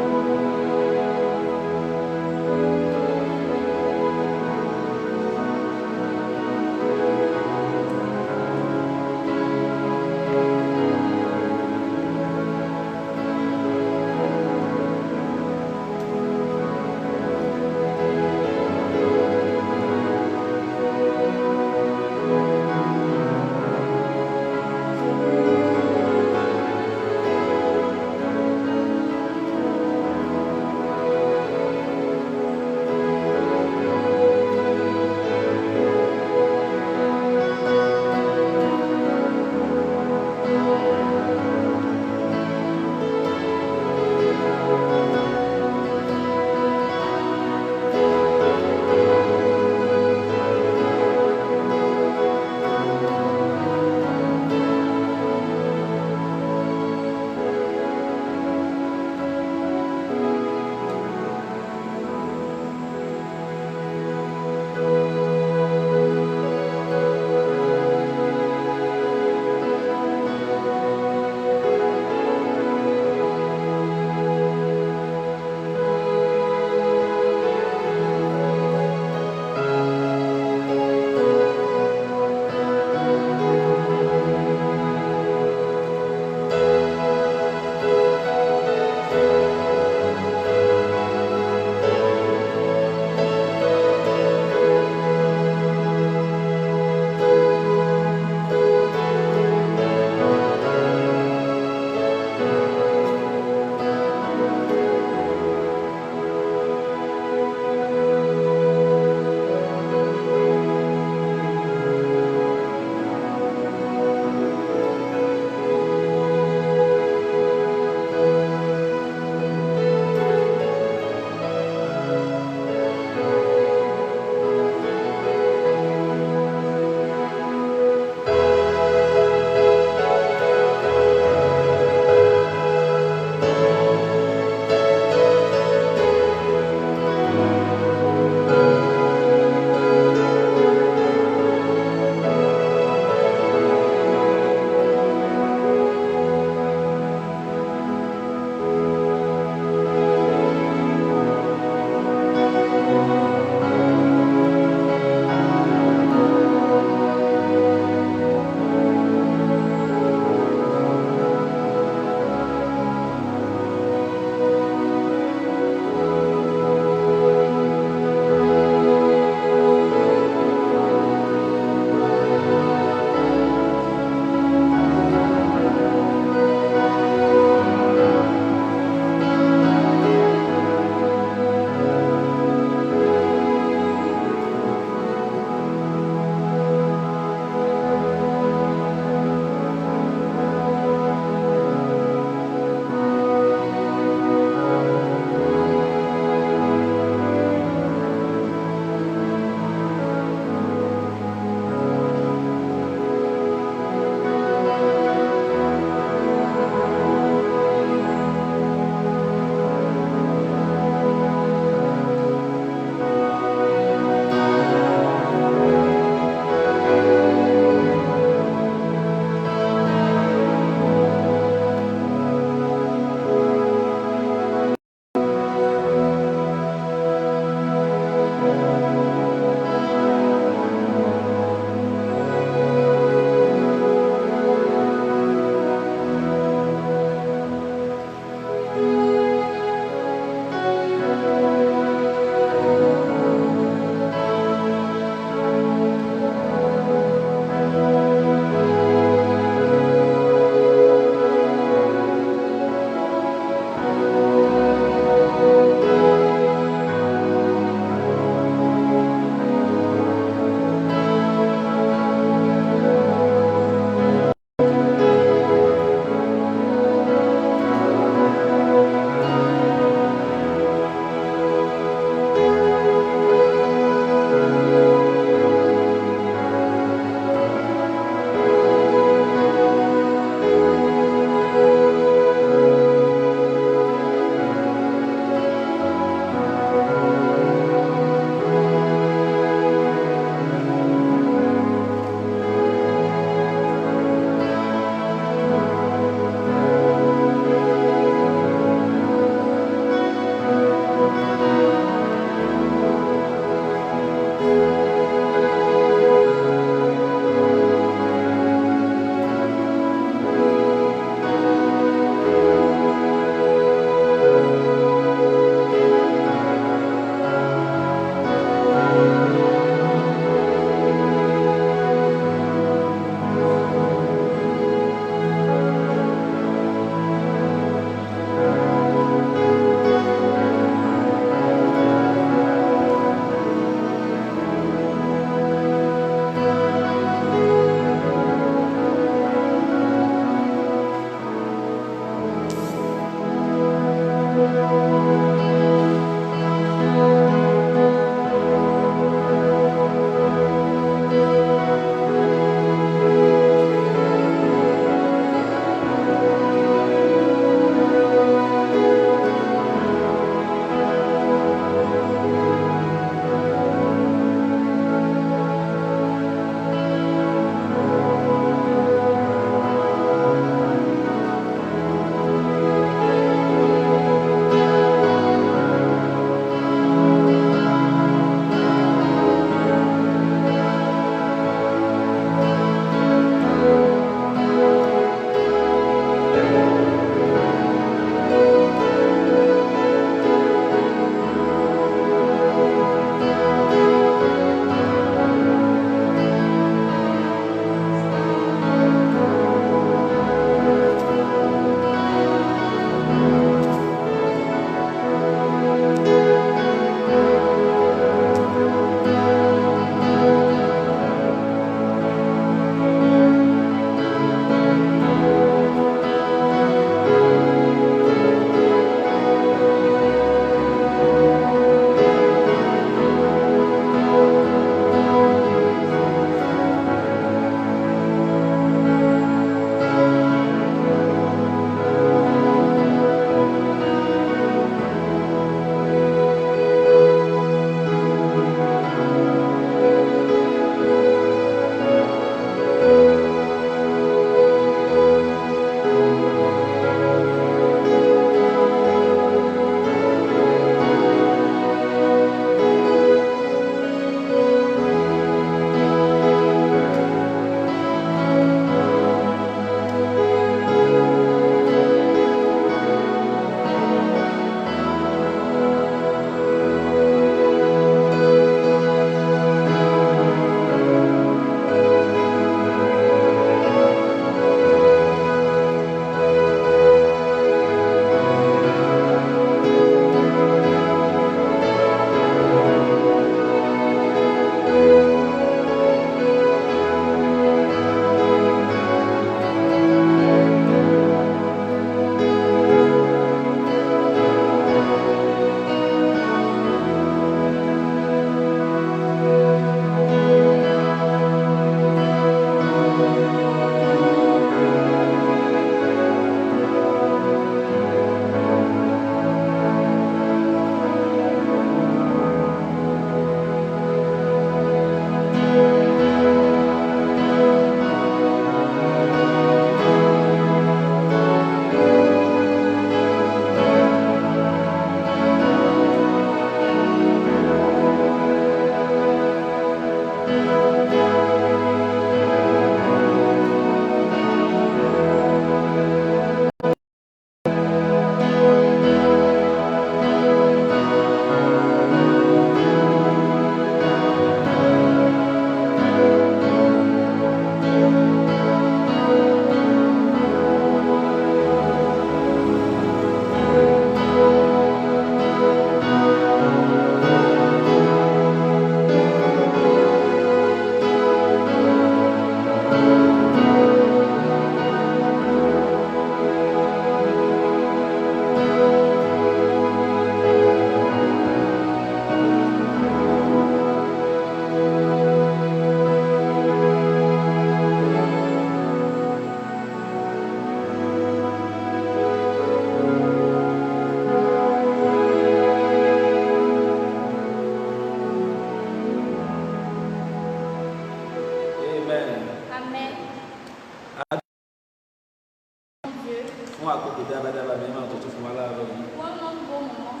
dábàdábà mi máa tó tún fún wa láàárọ̀ yìí. Pour un autre beau moment,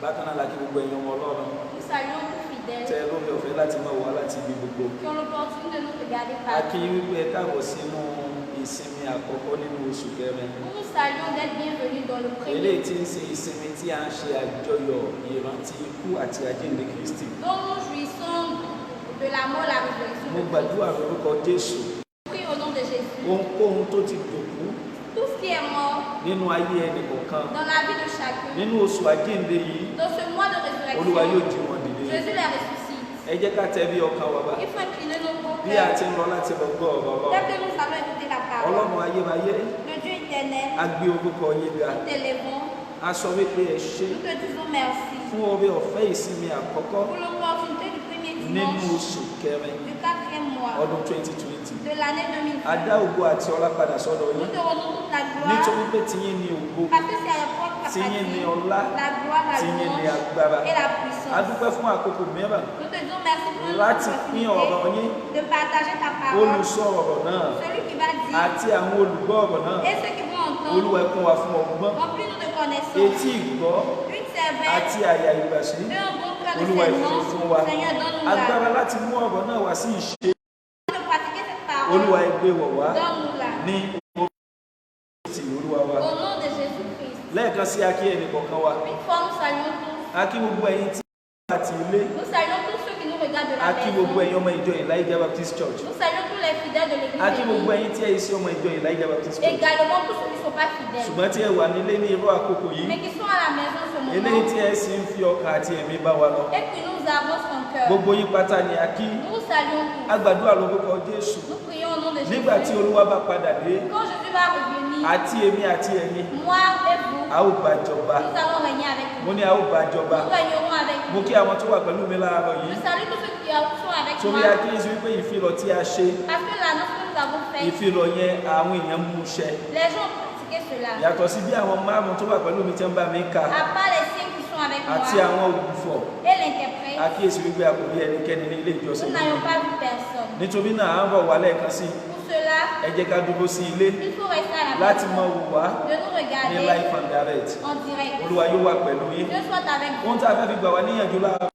Bákan náà la kí gbogbo ẹ̀yin ọmọ Ọlọ́run nous saluons tous fidèles tẹ́ lórí ọ̀fẹ́ láti máa wá láti ibi gbogbo. qui ont l'opportunité de nous regarder A partout. kí wípé ẹ káàbọ̀ sínú ìsinmi àkọ́kọ́ nínú oṣù kẹrin. Nous nous saluons d'être bienvenus dans le premier, Eléyìí tí ń ṣe ìsinmi tí a ń ṣe àjọyọ̀ ìrántí ikú àti àjíǹde Kristi. dont nous jouissons de la mort, la résurrection. Mo gbàdúrà lórúkọ Jésù. Prie au nom de Jésus. Ohunkóhun tó ti dòkú Tout ce qui est mort nínú ayé ẹnì kọ̀ọ̀kan dans la vie de chacun, nínú oṣù àjíǹde yìí, dans ce mois de Olúwa yóò résurrection, jí wọn dìde. Jésus les ressuscite. Ẹ jẹ́ ká tẹ́ bí ọkàn wa bá. Il faut incliner nos Bí a cœurs. ti ń lọ láti lọ gbọ́ ọ̀rọ̀ Dès Ọlọ́run. que nous allons écouter la parole, Ọlọ́run ayérayé, le Dieu éternel, a gbé orúkọ yín ga. nous t'élèvons, A sọ wípé ẹ ṣé nous te disons merci fún oore ọ̀fẹ́ ìsinmi àkọ́kọ́ pour l'opportunité du premier nínú dimanche oṣù kẹrin du 4e mois ọdún 2020. de l'année A 2020. dá ògo àti ọlá padà sọ́dọ̀ Nous yín te rendons toute la gloire nítorí pé tiyín ni ògo, parce que c'est à la propre tiyín capacité, ni ọlá, la gloire, la tiyín ni louange agbára. et la A puissance. dúpẹ́ fún àkókò mìíràn Nous te disons merci pour notre láti pín ọ̀rọ̀ opportunité yín, de partager ta parole, olùsọ ọ̀rọ̀ náà celui qui va dire àti àwọn olùgbọ́ ọ̀rọ̀ náà. et ceux qui vont entendre. Olúwa ẹ kún wa fún ọgbọ́n, Remplis-nous de connaissances, etí ìgbọ́ une cervelle àti àyà ìgbàsí. et un bon cœur de Olúwa ẹ fi servant. fún wa Seigneur, donne-nous agbára la láti mú ọ̀rọ̀ náà wá sí ìṣe. de pratiquer cette parole. Olúwa ẹ gbé wọ̀ wá Donne-nous-la. ní ti Olúwa wa. Au nom de Jésus-Christ. Lẹ́ẹ̀kan sí a kí ẹnì kọ̀ọ̀kan wa. Une fois, nous saluons tous. A kí gbogbo ẹ̀yin tí àti ilé. Nous saluons tous ceux qui nous regardent de la A kí maison. gbogbo ẹ̀yin ọmọ ìjọ Elijah Baptist Church. Nous saluons tous les fidèles de l'église. A kí gbogbo de ẹ̀yin tí ẹ sí ọmọ ìjọ Elijah Baptist Church. également tous ceux qui ne sont pas fidèles, Ṣùgbọ́n tí ẹ wà nílé ní irú àkókò yìí, mais qui sont à la maison en ce eléyìí moment tí ẹ sì ń fi ọkàn àti ẹ̀mí bá wa lọ. et qui nous avancent en cœur. Gbogbo yín pátá ni a kí. Nous saluons tous. A gbàdúrà lórúkọ Jésù. Nous prions au nom de Jésus. Nígbà tí Olúwa bá padà dé, Quand Jésus va revenir, àti èmi àti ẹ̀yin, moi et vous, a ó bá jọba. nous allons régner avec Mo vous. ní a ó bá jọba. Nous régnerons avec Mo vous. kí àwọn tó wà pẹ̀lú mi láàárọ̀ yìí. Je salue tous ceux qui sont avec Torí moi. akíyèsí wípé ìfilọ̀ tí a ṣe, Parce que l'annonce que nous avons faite, ìfilọ̀ yẹn àwọn èèyàn mú ṣẹ. les gens ont pratiqué cela. Yàtọ̀ sí bí àwọn márùn tó wà pẹ̀lú mi tí ń bá mi kà À part les signes qui sont avec àti moi àwọn olùfọ̀, et l'interprète, akíyèsí wípé a kò rí ẹnikẹ́ni ní ilé ìjọsìn nous n'avons pas vu personne. nítorí náà à ń rọ̀ wá lẹ́ẹ̀kan sí Pour cela, ẹ jẹ́ ká dúró sí ilé il faut rester à la láti maison, mọ wò wá de nous ní regarder life and direct. en direct. Olúwa yóò wà pẹ̀lú yín. Dieu soit avec vous. Ohun tí a fẹ́ fi gbà wá níyànjú láàárọ̀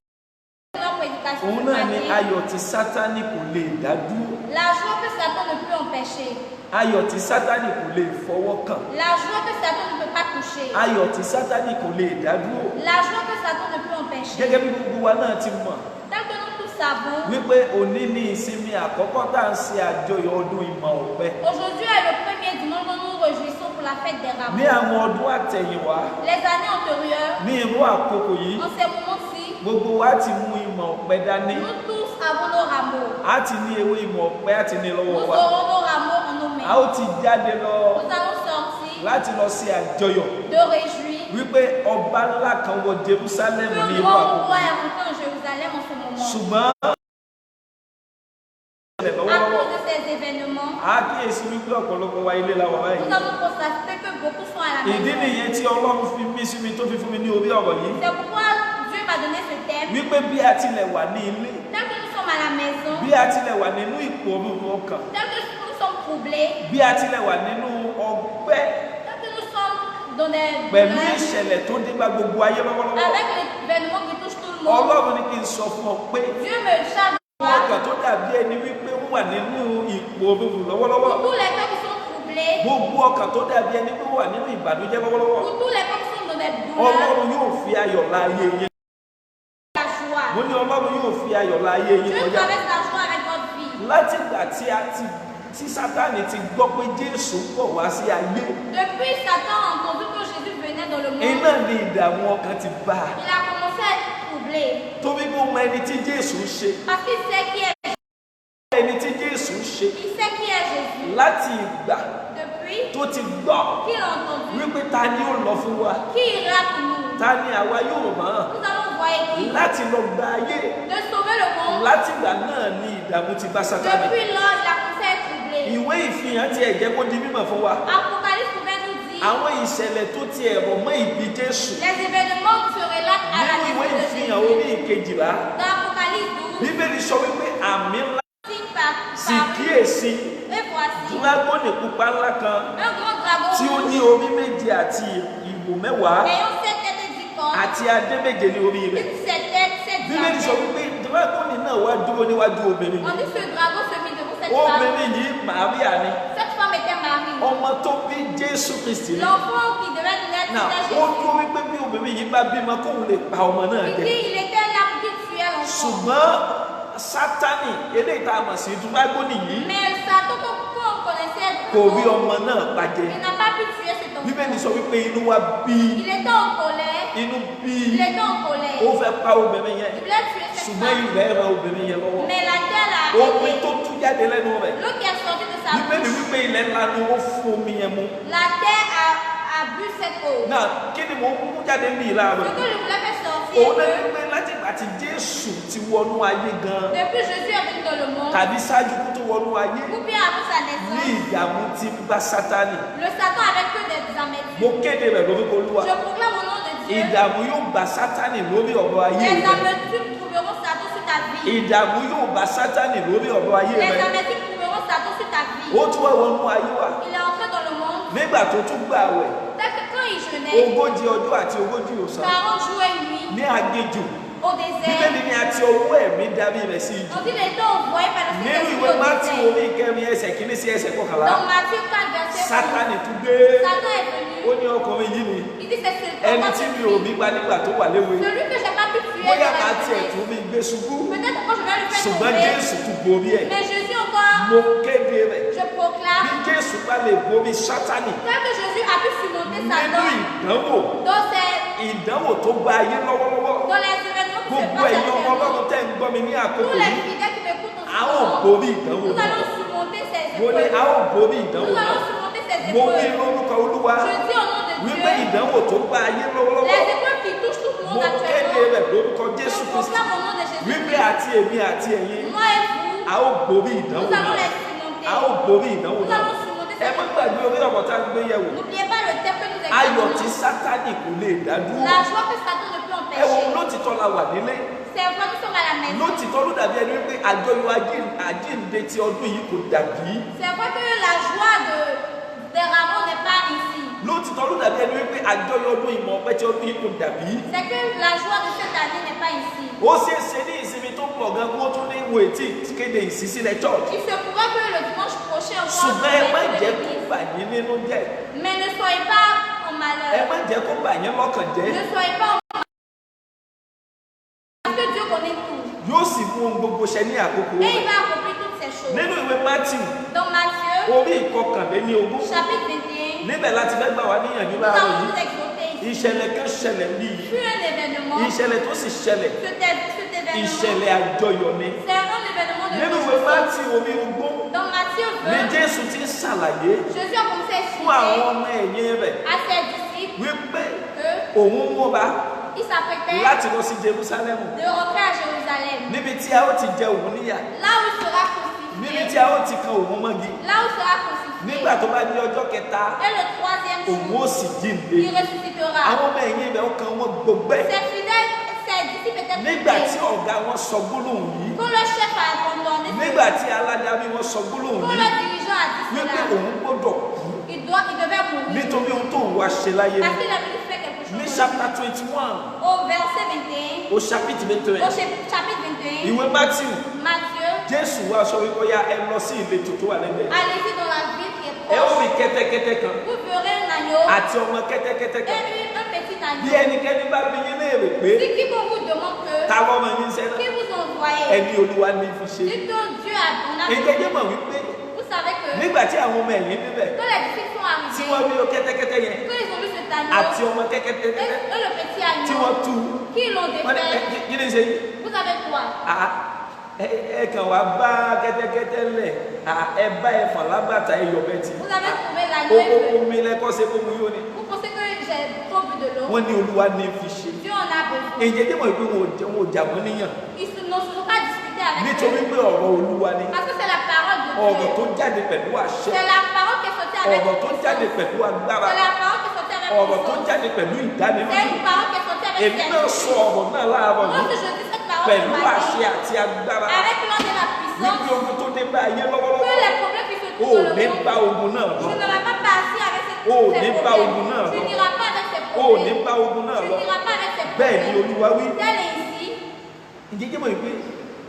Notre éducation òun ce náà ni matin, ayọ̀ tí Sátánì kò lè dá dúró. la joie que Satan ne peut empêcher, Ayọ̀ tí Sátánì kò lè fọwọ́ kàn. la joie que Satan ne peut pas toucher, Ayọ̀ tí Sátánì kò lè dá dúró. la joie que Satan ne peut empêcher. Gẹ́gẹ́ bí gbogbo wa náà ti mọ̀ Tel que nous tous savons, wípé òní ni ìsinmi àkọ́kọ́ tá à ń ṣe àjọyọ̀ ọdún ìmọ̀ ọ̀pẹ. aujourd'hui est le premier dimanche dont nous nous réjouissons pour la fête des Ní rameaux. àwọn ọdún àtẹ̀yìnwá, Les années antérieures, ní irú àkókò yìí, en ces moments-ci, gbogbo wa ti mú ìmọ̀ ọ̀pẹ dání. nous tous avons nos rameaux. A ti ní ewé ìmọ̀ ọ̀pẹ, a ti ní Nous lọ́wọ́ wa. aurons nos rameaux en nos A mains. ó ti jáde lọ Nous allons sortir láti lọ ṣe àjọyọ̀ de réjouir wípé ọba ńlá kan wọ Jerusalem ní que irú grand àkókò roi yìí. est rentré en Jérusalem en ce moment. Ṣùgbọ́n À cause de ces événements, a kíyèsí wípé ọ̀pọ̀lọpọ̀ wa ilé la wà báyìí. nous avons constaté que beaucoup sont à la Ìdí maison. nìyẹn tí Ọlọ́run fi mí sí mi tó fi fún mi ní orí ọ̀rọ̀ yìí. C'est pourquoi Dieu m'a donné ce thème. Wípé bí a tilẹ̀ wà ní ilé, Tel que nous sommes à la maison, bí a tilẹ̀ wà nínú ìpòrúurú ọkàn, tel que nous sommes troublés, bí a tilẹ̀ wà nínú ọgbẹ́ tel que nous sommes dans des pẹ̀lú douleurs, ìṣẹ̀lẹ̀ tó dé bá gbogbo ayé lọ́wọ́lọ́wọ́. avec l'événement qui touche tout le monde, Ọlọ́run ní kí n sọ fún ọ pé Dieu me charge de ọkàn tó dàbí ẹni wípé ó wà nínú ìpòrúurú lọ́wọ́lọ́wọ́. pour tous les cœurs qui sont troublés, Gbogbo ọkàn tó dàbí ẹni pé ó wà nínú ìbànújẹ́ lọ́wọ́lọ́wọ́. pour tous les cœurs qui sont dans des douleurs, Ọlọ́run yóò fi ayọ̀ la ayé yín. la joie. Mo ní Ọlọ́run yóò fi ayọ̀ la ayé yín Dieu kọjá. traverse la joie avec votre vie. Láti ìgbà tí Sátánì ti gbọ́ pé Jésù bọ̀ wá sí ayé, Depuis Satan a entendu que Jésus venait dans le monde, iná ni ìdààmú ọkàn ti bá a. il a commencé à être troublé Torí pé ó mọ ẹni tí Jésù ń ṣe, parce qu'il sait qui est, ẹni tí Jésù ń ṣe il sait qui est Jésus. láti ìgbà Depuis tó ti gbọ́ qu'il a entendu wípé ta ni ó lọ fún wa, qui ira pour nous, ta ni àwa yóò mọ̀ nous allons voir qui láti lọ gba ayé. de sauver le monde. Láti ìgbà náà ni ìdààmú ti bá Sátánì. Depuis lors, il a commencé à être troublé. Ìwé ìfihàn ti ẹ̀jẹ̀ kó di mímọ̀ fún wa. Apocalypse pouvait nous dire Àwọn ìṣẹ̀lẹ̀ tó ti ẹ̀rọ mọ́ ìbí Jésù. les événements qui se relatent à la Nínú ìwé naissance de ìfihàn Jésus. orí ìkejìlá, Dans Apocalypse 12, Bíbélì sọ wípé àmì ńlá signe par sì kíyèsí et voici dragoni pupa ńlá kan Un grand dragon tí ó ní orí méje àti ìwò mẹ́wàá ayant 7 têtes et 10 cornes. àti adé méje ní orí rẹ̀. Une 7 têtes, 7 Bíbélì sọ diadèmes. wípé dragoni náà wá dúró níwájú obìnrin. On dit ce dragon se mit devant cette femme. Obìnrin yìí Màríà ni Cette femme était Marie. ọmọ tó bí Jésù Kristi ni. L'enfant qui devait naître Náà c'était ó Jésus. dúró wípé bí obìnrin yìí bá bímọ kóun lè pa ọmọ náà Il jẹ. dit il était là pour qu'il tuait l'enfant. Ṣùgbọ́n Sátánì eléyìí tá a mọ̀ sí dragoni yìí Mais Satan, qu'on connaissait, kò rí ọmọ náà pàjẹ́. il n'a pas pu tuer cet enfant. Bíbélì sọ wípé inú wa bí Il était en colère. inú bí Il était en colère. ó fẹ́ pa obìnrin yẹn. Il voulait tuer cette Ṣùgbọ́n femme. ilẹ̀ rẹ obìnrin yẹn lọ́wọ́. Mais la terre a Omi arrêté. tó tú jáde lẹ́nu rẹ̀. L'eau qui est sortie de sa Bíbélì bouche. wípé ilẹ̀ ńlá ni ó fún omi yẹn mu. La terre a bu cette eau. Náà kí ni mo mú jáde ní ìlà Ce rẹ̀? que je voulais faire sortir, Òun náà que ní pé láti ìgbà tí Jésù ti wọnú ayé gan depuis Jésus est venu dans le monde, tàbí ṣáájú kó tó wọnú ayé ou bien avant sa ní naissance, ìdààmú tí ń bá Sátánì. le Satan avait que des améthyses. Mo kéde rẹ̀ lórúkọ Olúwa. Je proclame au nom de Dieu, Ìdààmú yóò bá Sátánì lórí ọ̀rọ̀ ayé les rẹ̀. améthyses trouveront Satan sur ta vie. Ìdààmú yóò bá Sátánì lórí ọ̀rọ̀ ayé Les rẹ̀. améthyses trouveront Satan sur ta vie. Ó tún wá wọnú ayé wa Il est entré dans le monde. nígbà tó tún gbà wẹ̀ Dès que quand il jeûnait, 40 ọjọ́ àti 40 ọ̀sán 40 jours et nuits ní aginjù. au désert, Bíbélì ni àti ọwọ́ ẹ̀mí darí rẹ̀ sí ìjù. on dit les temps envoyés par le Nínú Saint-Esprit ìwé au Mátì désert. orí ìkẹrin ẹsẹ̀ kìíní sí ẹsẹ̀ kọkànlá. Dans Matthieu 4, verset 1, Sátánì tún dé. Satan est Ó venu. ní ọkùnrin yìí ni Il dit c'est ce ẹni tí mi ò rí gbà nígbà tó wà léwe. celui que j'ai pas pu tuer Bóyá dans màá la tiẹ̀ jeunesse. tún rí gbé ṣubú. Peut-être que je vais lui faire Ṣùgbọ́n tomber. Jésù tún borí ẹ̀. Mais Jésus encore, Mo kéde rẹ̀. je proclame, Bí Jésù bá lè borí Sátánì tel que Jésus a pu surmonter nínú Satan ìdánwò dans tó gba ayé lọ́wọ́lọ́wọ́. les événements qui se Gbogbo passent ẹ̀yin ọmọ actuellement. Ọlọ́run tẹ́ ń gbọ́ mi ní Tous àkókò les yìí. fidèles qui m'écoutent en A ce ó moment, borí ìdánwò nous náà. allons surmonter ces Mo ní a épreuves. ó borí ìdánwò Nous náà. allons surmonter ces Mo wí épreuves. lórúkọ Olúwa Je dis au nom de wípé Dieu, ìdánwò tó gba ayé lọ́wọ́lọ́wọ́. les épreuves qui touchent tout le Mo monde kéde actuellement, rẹ̀ lórúkọ je Jésù Kristi. proclame au nom de Jésus, Wípé àti èmi àti ẹ̀yin moi et vous, a ó borí ìdánwò nous allons náà. les surmonter. A ó borí ìdánwò Nous náà. allons surmonter Ẹ ces má épreuves. gbàgbé orí ọ̀rọ̀ tá a gbé yẹ̀wò. N'oubliez pas le thème que nous Ayọ̀ tí examinons. Sátánì kò lè dá dúró. La joie que Satan ne peut Ẹ wo empêcher. lótìtọ́ la wà nílé. C'est vrai, nous sommes à la maison. Lótìtọ́ ló dàbí ẹni wípé àjọyọ̀ àjíǹde ti ọdún yìí kò dàbí. C'est vrai que la joie des rameaux n'est pas ici. Lótìtọ́ ló dàbí ẹni wípé àjọyọ̀ ọdún ìmọ̀ ọ̀pẹ ti ọdún yìí kò dàbí. C'est que la joie de cette année n'est pas ici. Ó ṣeé ṣe ní ìsinmi tó pọ̀ gan kó tún ní ìwé tí kéde ìsísílẹ̀ church. Il se pourrait que le dimanche prochain, on Ṣùgbọ́n ẹ má de jẹ́ kó l'église. bà yín nínú jẹ́. Mais ne soyez pas en Ẹ malheur. má jẹ́ kó bà yín lọ́kàn jẹ́. Ne soyez pas en malheur. Parce que Dieu connaît tout. Yóò sì mú ohun gbogbo ṣẹ ní àkókò Et il rẹ̀. va accomplir toutes ces choses. Nínú ìwé Matthew Dans Matthieu, orí ìkọkànléníogún chapitre 21, níbẹ̀ láti fẹ́ gbà wá níyànjú nous láàárọ̀ allons yìí. nous exhorter ici. Ìṣẹ̀lẹ̀ kan ṣẹlẹ̀ ní yìí. Fut un événement. Ìṣẹ̀lẹ̀ tó sì ṣẹlẹ̀. Cet événement, Ìṣẹ̀lẹ̀ àjọyọ̀ ni. c'est un événement de Nínú ìwé réjouissance. Matthew orí ogún Dans Matthieu ni 20, Jésù ti ń ṣàlàyé Jésus a commencé à fún àwọn expliquer ọmọ ẹ̀yìn rẹ̀ à ses disciples wípé que òun múra il s'apprêtait láti lọ sí Jerúsálẹ́mù de rentrer à Jérusalem, níbi tí a ó ti jẹ òun níyà, là où il sera níbi tí crucifié, a ó ti kan òun mọ́gi. là où il sera crucifié. Nígbà tó bá di ọjọ́ kẹta Et le troisième òun jour, ó sì jíǹde. il ressuscitera. Àwọn ọmọ ẹ̀yìn rẹ̀ ọkàn wọn gbọgbẹ́. Ses fidèles, ses disciples étaient Nígbà tí troublés. ọ̀gá wọn sọ gbólóhùn yìí, Quand le chef a abandonné, nígbà tí aládarí wọn sọ gbólóhùn quand yìí, le dirigeant a dit wípé cela, òun gbọ́dọ̀ kú il devait mourir. nítorí ohun tó ń wá ṣe láyé Parce ni. qu'il a voulu faire quelque Ní chose. chapter 21 Au verset 21, au chapitre au 21 chapitre 21, ìwé Matthew Matthieu, Jésù wá sọ wípé ó yá ẹ lọ sí ìletò tó wà lẹ́gbẹ̀ẹ́. allez-y dans la ville qui est Ẹ ó proche. rí kẹ́tẹ́kẹ́tẹ́ kan Vous verrez un agneau àti ọmọ kẹ́tẹ́kẹ́tẹ́ kan. et un petit Bí agneau. ẹnikẹ́ni bá bí yín léèrè pé Si quiconque vous demande que, ta lọ́mọ yín sẹ́nà, qui vous envoyez, ẹni Olúwa ní fi ṣe. dites que Dieu a donné. Ìjẹ́jẹ́ mọ̀ wípé Vous savez que nígbà tí àwọn ọmọ ẹ̀yìn níbẹ̀ quand les disciples sont tí arrivés, wọ́n rí kẹ́tẹ́kẹ́tẹ́ yẹn quand ils ont vu cet àti agneau ọmọ kẹ́tẹ́kẹ́tẹ́ et le petit tí agneau, wọ́n tú qui l'ont wọ́n ní défait, kí ni ṣe yìí? vous savez quoi? Ẹ kàn wá bá kẹ́tẹ́kẹ́tẹ́ lẹ̀ ẹ bá ẹ̀fọn lábàtà ẹ̀yọ̀ bẹ́ẹ̀ tì. Vous avez trouvé l'agneau et que Omi lẹ́kọ́ ṣe fún mi yóò ní. vous pensez que j'ai trop bu de l'eau. Wọ́n ní Olúwa ní fi ṣe. Dieu en a besoin. Ìjẹ́jẹ́ mọ̀ pé wọn ò jà wọ́n níyàn Ils ne se sont pas disputés avec nítorí eux. pé ọ̀rọ̀ Olúwa ni. Parce que c'est la parole de Ọ̀rọ̀ Dieu. tó jáde pẹ̀lú àṣẹ. C'est la parole qui est sortie avec Ọ̀rọ̀ tó puissance. jáde pẹ̀lú agbára. C'est la parole qui est sortie avec Ọ̀rọ̀ tó puissance. jáde pẹ̀lú C'est ìdánilójú. une parole qui est sortie avec Èmi náà sọ ọ̀rọ̀ náà láàárọ̀ Moi, yìí si je dis cette parole pẹ̀lú ce matin, àṣẹ àti agbára. avec l'ordre de la puissance, Wípé ogun tó dé bá ayé que lọ́wọ́lọ́wọ́ les problèmes qui se ò trouvent dans ní le monde, bá bá ogun náà lọ. Tu ne vas pas passer avec ces O ò ní bá problèmes. ogun náà Tu lọ. n'iras pas avec ces O ò ní problèmes. bá ogun náà Tu lọ. n'iras pas avec ces Bẹ́ẹ̀ ni problèmes. Olúwa wí. Tel est ici. Ìjẹ́jẹ́ mọ̀ wípé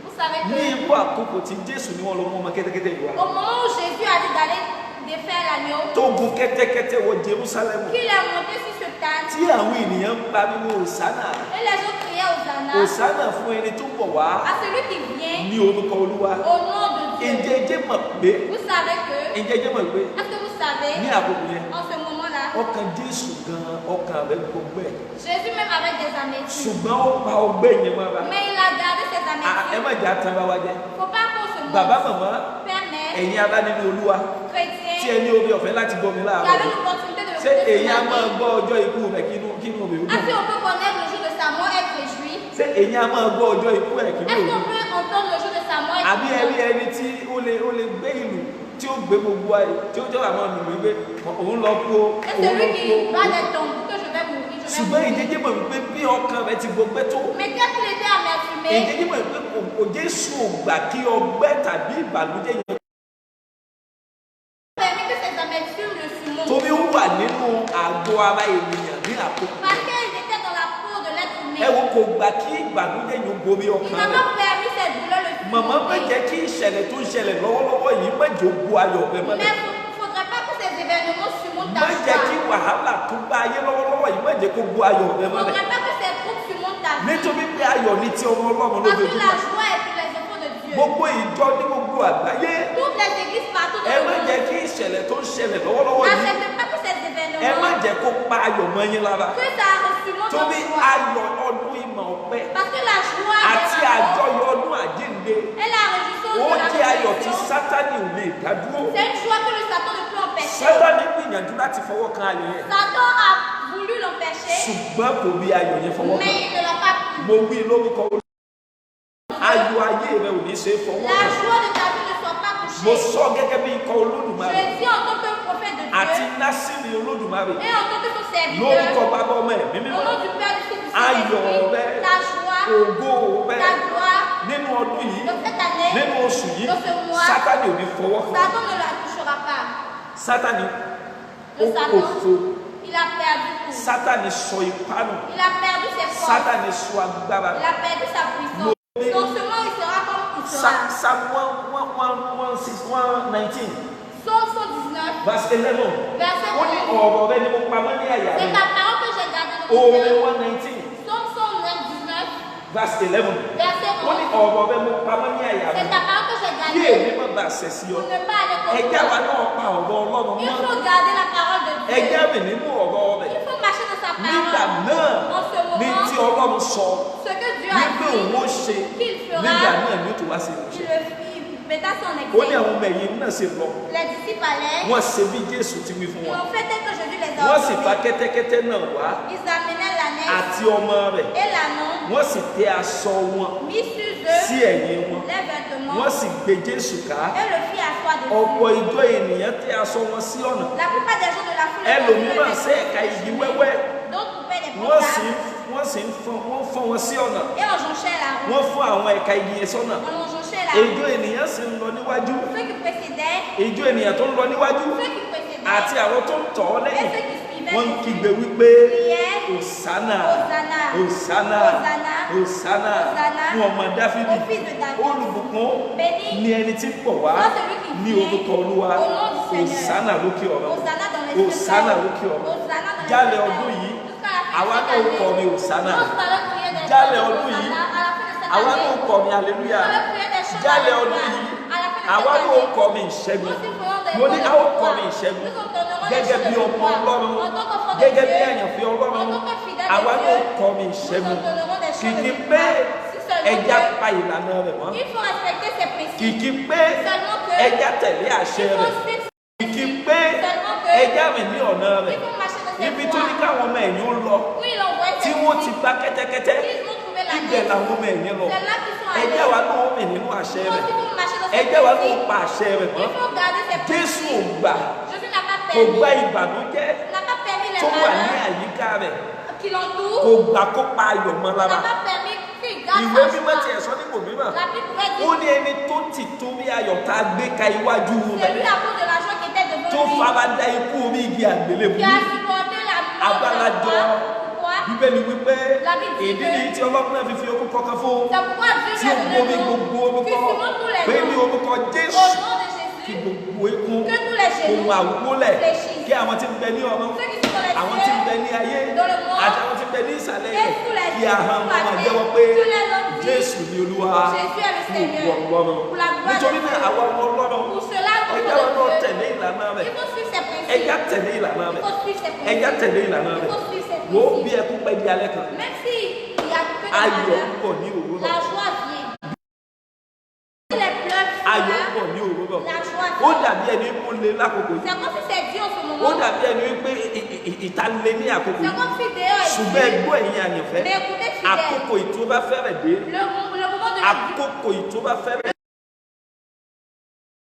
Vous savez ní que irú àkókò tí Jésù ni wọ́n lọ mú ọmọ kẹ́tẹ́kẹ́tẹ́ yìí wá. au moment où Jésus a dit d'aller défaire l'agneau, Tó gun kẹ́tẹ́kẹ́tẹ́ wọ Jerúsálẹ́mù. qu'il est monté sur ce tâne, Tí àwọn ènìyàn ń pariwo Hòsánà. et les autres criaient Hosanna Hòsánà fún ẹni tó bọ̀ wá à celui qui vient ní orúkọ Olúwa. au nom de Dieu. Ìjẹ́jẹ́ mọ̀ pé Vous savez que, ìjẹ́jẹ́ mọ̀ pé est-ce que vous savez, ní àkókò yẹn en ce moment-là, ọkàn Jésù gan ọkàn rẹ̀ gbogbo ẹ̀. Jésus même avec des amertumes, Ṣùgbọ́n ó pa ọgbẹ́ yẹn mọ́ra. mais il a gardé ses Ẹ amertumes. má jà tán bá wa jẹ. Faut pas qu'on se Bàbá montre. màmá Père, mère, ẹ̀yin ará nínú Olúwa chrétien, tí ẹ ní oore ọ̀fẹ́ láti gbọ́ mi qui láàárọ̀. avait l'opportunité de Ṣé l'écouter èyí á ce máa matin. gbọ́ ọjọ́ ikú rẹ̀ kínú mi ò Est-ce dùn? qu'on peut connaître le jour de sa mort et être réjoui? Ṣé èyí á máa gbọ́ ọjọ́ ikú rẹ̀ kínú Est-ce mi ò qu'on dùn? peut entendre le jour de sa mort et Àbí ẹ rí ẹni tí ó lè gbé ìlú tí ó gbé gbogbo ayé tí ó jọ àwọn ìlú wípé òun lọ kú o, Et òun lọ celui kú qui o. va d'être tombé, que je vais mourir, je vais Ṣùgbọ́n mourir. ìdíje mọ̀ wípé bí ọkàn rẹ̀ ti gbọgbẹ́ tó. Mais quand il était amertumé, Ìdíje mọ̀ wípé kò Jésù ò gbà kí ọgbẹ́ tàbí ìbànújẹ́ yẹn il a permis que ses amertumes le surmontent. torí ó wà nínú àgọ́ ara ènìyàn ní àkókò Parce yẹn. qu'il était dans la peau de l'être Ẹ humain. wo kò gbà kí ìbànújẹ́ yẹn gorí Il ọkàn n'a rẹ̀. pas permis cette douleur le Màmá má surmonter. jẹ́ kí ìṣẹ̀lẹ̀ tó ń ṣẹlẹ̀ lọ́wọ́lọ́wọ́ yìí má jẹ́ ó bu ayọ̀ rẹ Mais mọ́lẹ̀. il ne faudrait pas que ces événements surmontent ta Má jẹ́ kí joie. wàhálà tó bá ayé lọ́wọ́lọ́wọ́ yìí má jẹ́ kó bu ayọ̀ rẹ Il ne mọ́lẹ̀. faudrait pas que ces troubles surmontent ta vie. Nítorí pé ayọ̀ ni ti ọmọ Ọlọ́run Parce que la lójoojúmọ́. joie est pour les enfants de Dieu. Gbogbo ìjọ ní gbogbo àgbáyé. Toutes les églises partout Ẹ dans má le jẹ́ monde. kí ìṣẹ̀lẹ̀ tó ń ṣẹlẹ̀ lọ́wọ́lọ́wọ́ yìí. N'acceptez pas que ces Ẹ má événements, jẹ́ kó pa ayọ̀ mọ́ yín lára. que ça surmonte Torí votre joie. ayọ̀ ọdún ìmọ̀ ọ̀pẹ Parce que la joie àti est la joie. àjọyọ̀ ọdún àjíǹde. Et la réjouissance Ó de la jẹ́ ayọ̀ tí résurrection, Sátánì ò lè dá dúró. c'est une joie que le Satan ne peut empêcher. Sátánì gbìyànjú láti fọwọ́ kan ayọ̀ yẹn. Satan a voulu l'empêcher, Ṣùgbọ́n kò rí ayọ̀ yẹn fọwọ́ mais kan. il ne l'a pas pu. Mo wí lórúkọ Olúwa. Ayọ̀ ayé rẹ ò ní ṣe é fọwọ́ La kan. joie de ta vie ne soit pas Mo touchée. sọ gẹ́gẹ́ bí ikọ̀ Je Olódùmarè dis en tant que prophète de àti Dieu Násìrì Olódùmarè et en tant que ton lórúkọ serviteur, bàbá ọmọ ẹ̀mí au mímọ́. nom du Père, du Fils, du Ayọ̀ Saint-Esprit, rẹ, ta joie, ògo rẹ ta gloire, nínú ọdún yìí, de cette année, nínú oṣù yìí, dans ce mois, Sátánì ò ní fọwọ́ kan. Satan ne la touchera pas. Sátánì Le ó Satan, kòfo. il a perdu tout. Sátánì sọ ipá nù. Il a perdu ses forces. Sátánì sọ agbára nù. Il a perdu sa puissance. Donc seulement il sera comme il sera. Psalm 119 Psaume 119, verse 11. verset Ó ní 11. ọ̀rọ̀ rẹ ni mo pamọ́ ní àyà C'est mi. ta parole que j'ai gardée dans mon Òwe cœur. 119 Psaume 119, verse 11. verset Ó ní 11. ọ̀rọ̀ rẹ mo pamọ́ ní àyà mi. C'est ta parole que j'ai Kí gardée èmi má bàa ṣẹ̀ sí ọ. pour ne pas aller Ẹjẹ́ wa contre. náà pa ọ̀rọ̀ Ọlọ́run Il mọ́. faut garder la parole de Dieu. Ẹjẹ́ rìn nínú ọ̀rọ̀ rẹ̀. Il faut marcher dans sa Nígbà parole. náà En ce ní tí moment, Ọlọ́run sọ ce que Dieu a wípé òun ó dit, ṣe qu'il fera, nígbà náà ní òtún wá sí il ìmúṣẹ. le mettra son Ó ní exemple. àwọn ọmọ ẹ̀yìn náà ṣe lọ. Les disciples allaient, Wọ́n ṣe bí Jésù ti wí fún ils wọn. ont fait tel que Jésus les a Wọ́n sì fa ordonnés. kẹ́tẹ́kẹ́tẹ́ náà wá Ils amenaient l'ânesse àti ọmọ rẹ̀. et l'ânon, Wọ́n sì tẹ́ aṣọ wọn mis sur eux sí ẹ̀yìn wọn. les vêtements, Wọ́n sì gbé Jésù ká. et le fit asseoir Ọ̀pọ̀ dessus. ìjọ ènìyàn tẹ́ aṣọ wọn sí ọ̀nà. La plupart des gens de la foule Ẹlòmíràn ṣe ẹ̀ka igi wẹ́wẹ́. d'autres coupaient les Wọ́n sì branches wọ́n fọ́n wọn sí ọ̀nà. et enjonchaient la roue. Wọ́n fún àwọn ẹ̀ka igi yẹn sọ́nà. On enjonchait la roue. Ìjọ ènìyàn sì ń lọ níwájú. Ceux qui précédaient, Ìjọ ènìyàn tó ń lọ níwájú ceux qui précédaient, àti àwọn tó ń tọ̀ ọ́ et lẹ́yìn. ceux qui suivaient, Wọ́n ń kígbe wípé criaient, Hòsánà, Hosanna, Hòsánà, Hosanna, Hòsánà Hosanna, fún ọmọ Dáfídì. au fils de David. Olùbùkún Béni ni ẹni tí ń pọ̀ wá soit celui qui ní vient orúkọ Olúwa. au nom du Seigneur. Hòsánà lókè ọ̀rọ̀. Hosanna dans les Hòsánà cieux. lókè ọ̀rọ̀. Hosanna dans les Jálẹ̀ cieux. ọdún yìí, Jusqu'à la fin àwa de náà cette année. kọrin Hòsánà. Nous allons prier des Jálẹ̀ chants de ọdún yìí, Hosanna à la fin de cette àwa année. náà kọrin Hallelujah. Nous allons prier des chants Jálẹ̀ d'Alléluia ọdún yìí, à la fin de àwa cette náà année. kọrin ìṣẹ́gun. Nous aussi ferons des Mo ní chants a de ó victoire. kọrin ìṣẹ́gun. Nous entendrons des Gẹ́gẹ́ chants bí de ọmọ victoire. Ọlọ́run, En tant qu'enfants de gẹ́gẹ́ bí Dieu, àyànfẹ́ Ọlọ́run, en tant que fidèles àwa de náà Dieu, kọrin nous ìṣẹ́gun. entendrons des chants de Kìkì pé victoire. Si seulement ẹja que pa ìlànà rẹ̀ mọ́. il faut respecter ses principes. Kìkì pé Seulement que ẹja tẹ̀lé àṣẹ il rẹ̀. faut suivre ses Kìkì principes. pé Seulement que ẹja rìn ní ọ̀nà il rẹ̀. faut marcher dans ses Níbi tó ní voies. káwọn ọmọ ẹ̀yìn ó lọ, Où il envoie tí ses wọ́n ti disciples. gba kẹ́tẹ́kẹ́tẹ́, Ils vont trouver la ibẹ̀ neige. làwọn ọmọ ẹ̀yìn lọ. C'est là qu'ils sont allés. Ẹjẹ́ wa náà ó rìn nínú àṣẹ Nous rẹ̀. aussi faut marcher dans ses Ẹjẹ́ wa náà ó principes. pa àṣẹ rẹ̀ mọ́. Il faut garder ses Jésù ò principes. gbà, Jésus n'a pas kò gba permis. ìbànújẹ́ N'a pas permis les tó wà ní malheurs àyíká rẹ̀. qui Kò l'entourent. gbà kó pa ayọ̀ mọ́ N'a lára. pas permis qu'il garde Ìwé sa mímọ́ joie. tiẹ̀ sọ nípò mímọ́. La Bible pourrait Ó dire ní ẹni tó ti torí ayọ̀ tá a gbé ka iwájú c'est rẹ̀. lui à cause de la joie qui était devant tó farada ikú orí igi àgbélébùú. Qui a supporté la mort Abalajọ. Pourquoi? Bíbélì wípé La Bible dit ìdí que- ni tí Ọlọ́run náà fi fi orúkọ kan fún C'est pourquoi Dieu tí lui a ó donné borí le nom. gbogbo Qui orúkọ surmonte tous les pé ní noms. orúkọ Au Jésù nom de kí Jésus. gbogbo ikún Que tous les genoux ohun àwúlẹ̀ fléchissent. kí àwọn tí ń bẹ ní ọ̀run Ceux qui sont dans les àwọn tí ń bẹ cieux. ní ayé Dans le monde. àti àwọn tí ń bẹ ní ìsàlẹ̀ Et rẹ̀ tous les kí cieux, ahọ́n tous wọn máa les jẹ́wọ́ cieux, pé tous les hommes disent, Jésù ni Olúwa Jésus est le fún Seigneur. ògo Ọlọ́run Pour la gloire nítorí de náà Dieu. àwọn ọmọ Ọlọ́run Pour cela, au ẹjá nom wọn náà de Dieu, tẹ̀lé ìlànà rẹ̀ il faut suivre ses ẹjá principes. tẹ̀lé ìlànà Il rẹ̀ faut suivre ses ẹjá principes. tẹ̀lé ìlànà Il rẹ̀ faut suivre ses wo bí principes. ẹkún pẹ́ di alẹ́ kan Même si il y a peu de ayọ̀ malheur, ń bọ̀ ní òwúrọ̀ la joie vient. Si les pleurs sont ayọ̀ ń là, bọ̀ ní òwúrọ̀ la joie ó vient. dàbí ẹni kó le lákòókò yìí C'est comme si c'est Dieu en ce ó moment. dàbí ẹni wípé ìta le ní àkókò C'est yìí comme si dehors est ṣùgbọ́n Dieu. ẹgbọ́n ẹ̀yin àyànfẹ́ Mais écoutez, fidèles, àkókò ìtura fẹ́rẹ̀ dé le moment de la àkókò ìtura fẹ́rẹ̀ dé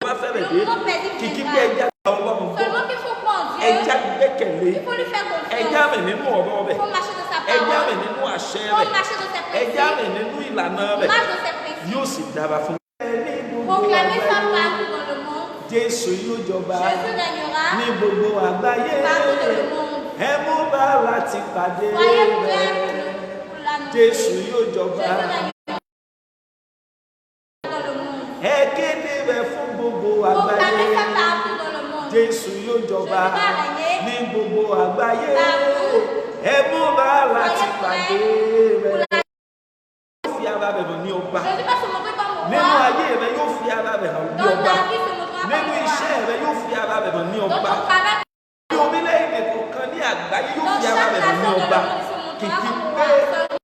le moment paisible kìkì viendra. pé ẹja gba Ọlọ́run gbọ́ Seulement qu'il faut croire en Dieu. ẹja gbẹ́kẹ̀lé Il faut lui faire ẹja confiance. rìn nínú ọ̀rọ̀ Il rẹ̀ faut marcher de sa ẹja parole. rìn nínú àṣẹ Il faut rẹ̀ marcher de ses ẹja principes. rìn nínú ìlànà rẹ̀ Marche de ses principes. yóò sì dára fún Proclamer ça partout dans le monde. Jésù yóò jọba Jésus gagnera ní gbogbo àgbáyé partout dans le monde. ẹ mú bá láti pàdé Soyez rẹ̀ prêts pour l'annoncer. Jésù yóò jọba Jésus gagnera dans le monde. ẹ kéde rẹ̀ fún gbogbo Proclamer àgbáyé ça partout dans le monde. Jésù yóò jọba Jésus va régner ní gbogbo àgbáyé partout. ẹ mú bá láti Soyez pàdé prêts rẹ̀ yóò fi ara rẹ̀ hàn ní ọba Jésus va se montrer comme nínú roi. ayé rẹ̀ yóò fi ara rẹ̀ hàn ní Dans ọba ta vie, se montrera nínú comme iṣẹ́ roi. rẹ̀ yóò fi ara rẹ̀ hàn ní Dans ọba ton travail, ní orílẹ̀-èdè kọ̀ọ̀kan ní àgbáyé yóò dans fi ara chaque rẹ̀ hàn ní nation de ọba le monde, il se montrera kìkì comme pé roi.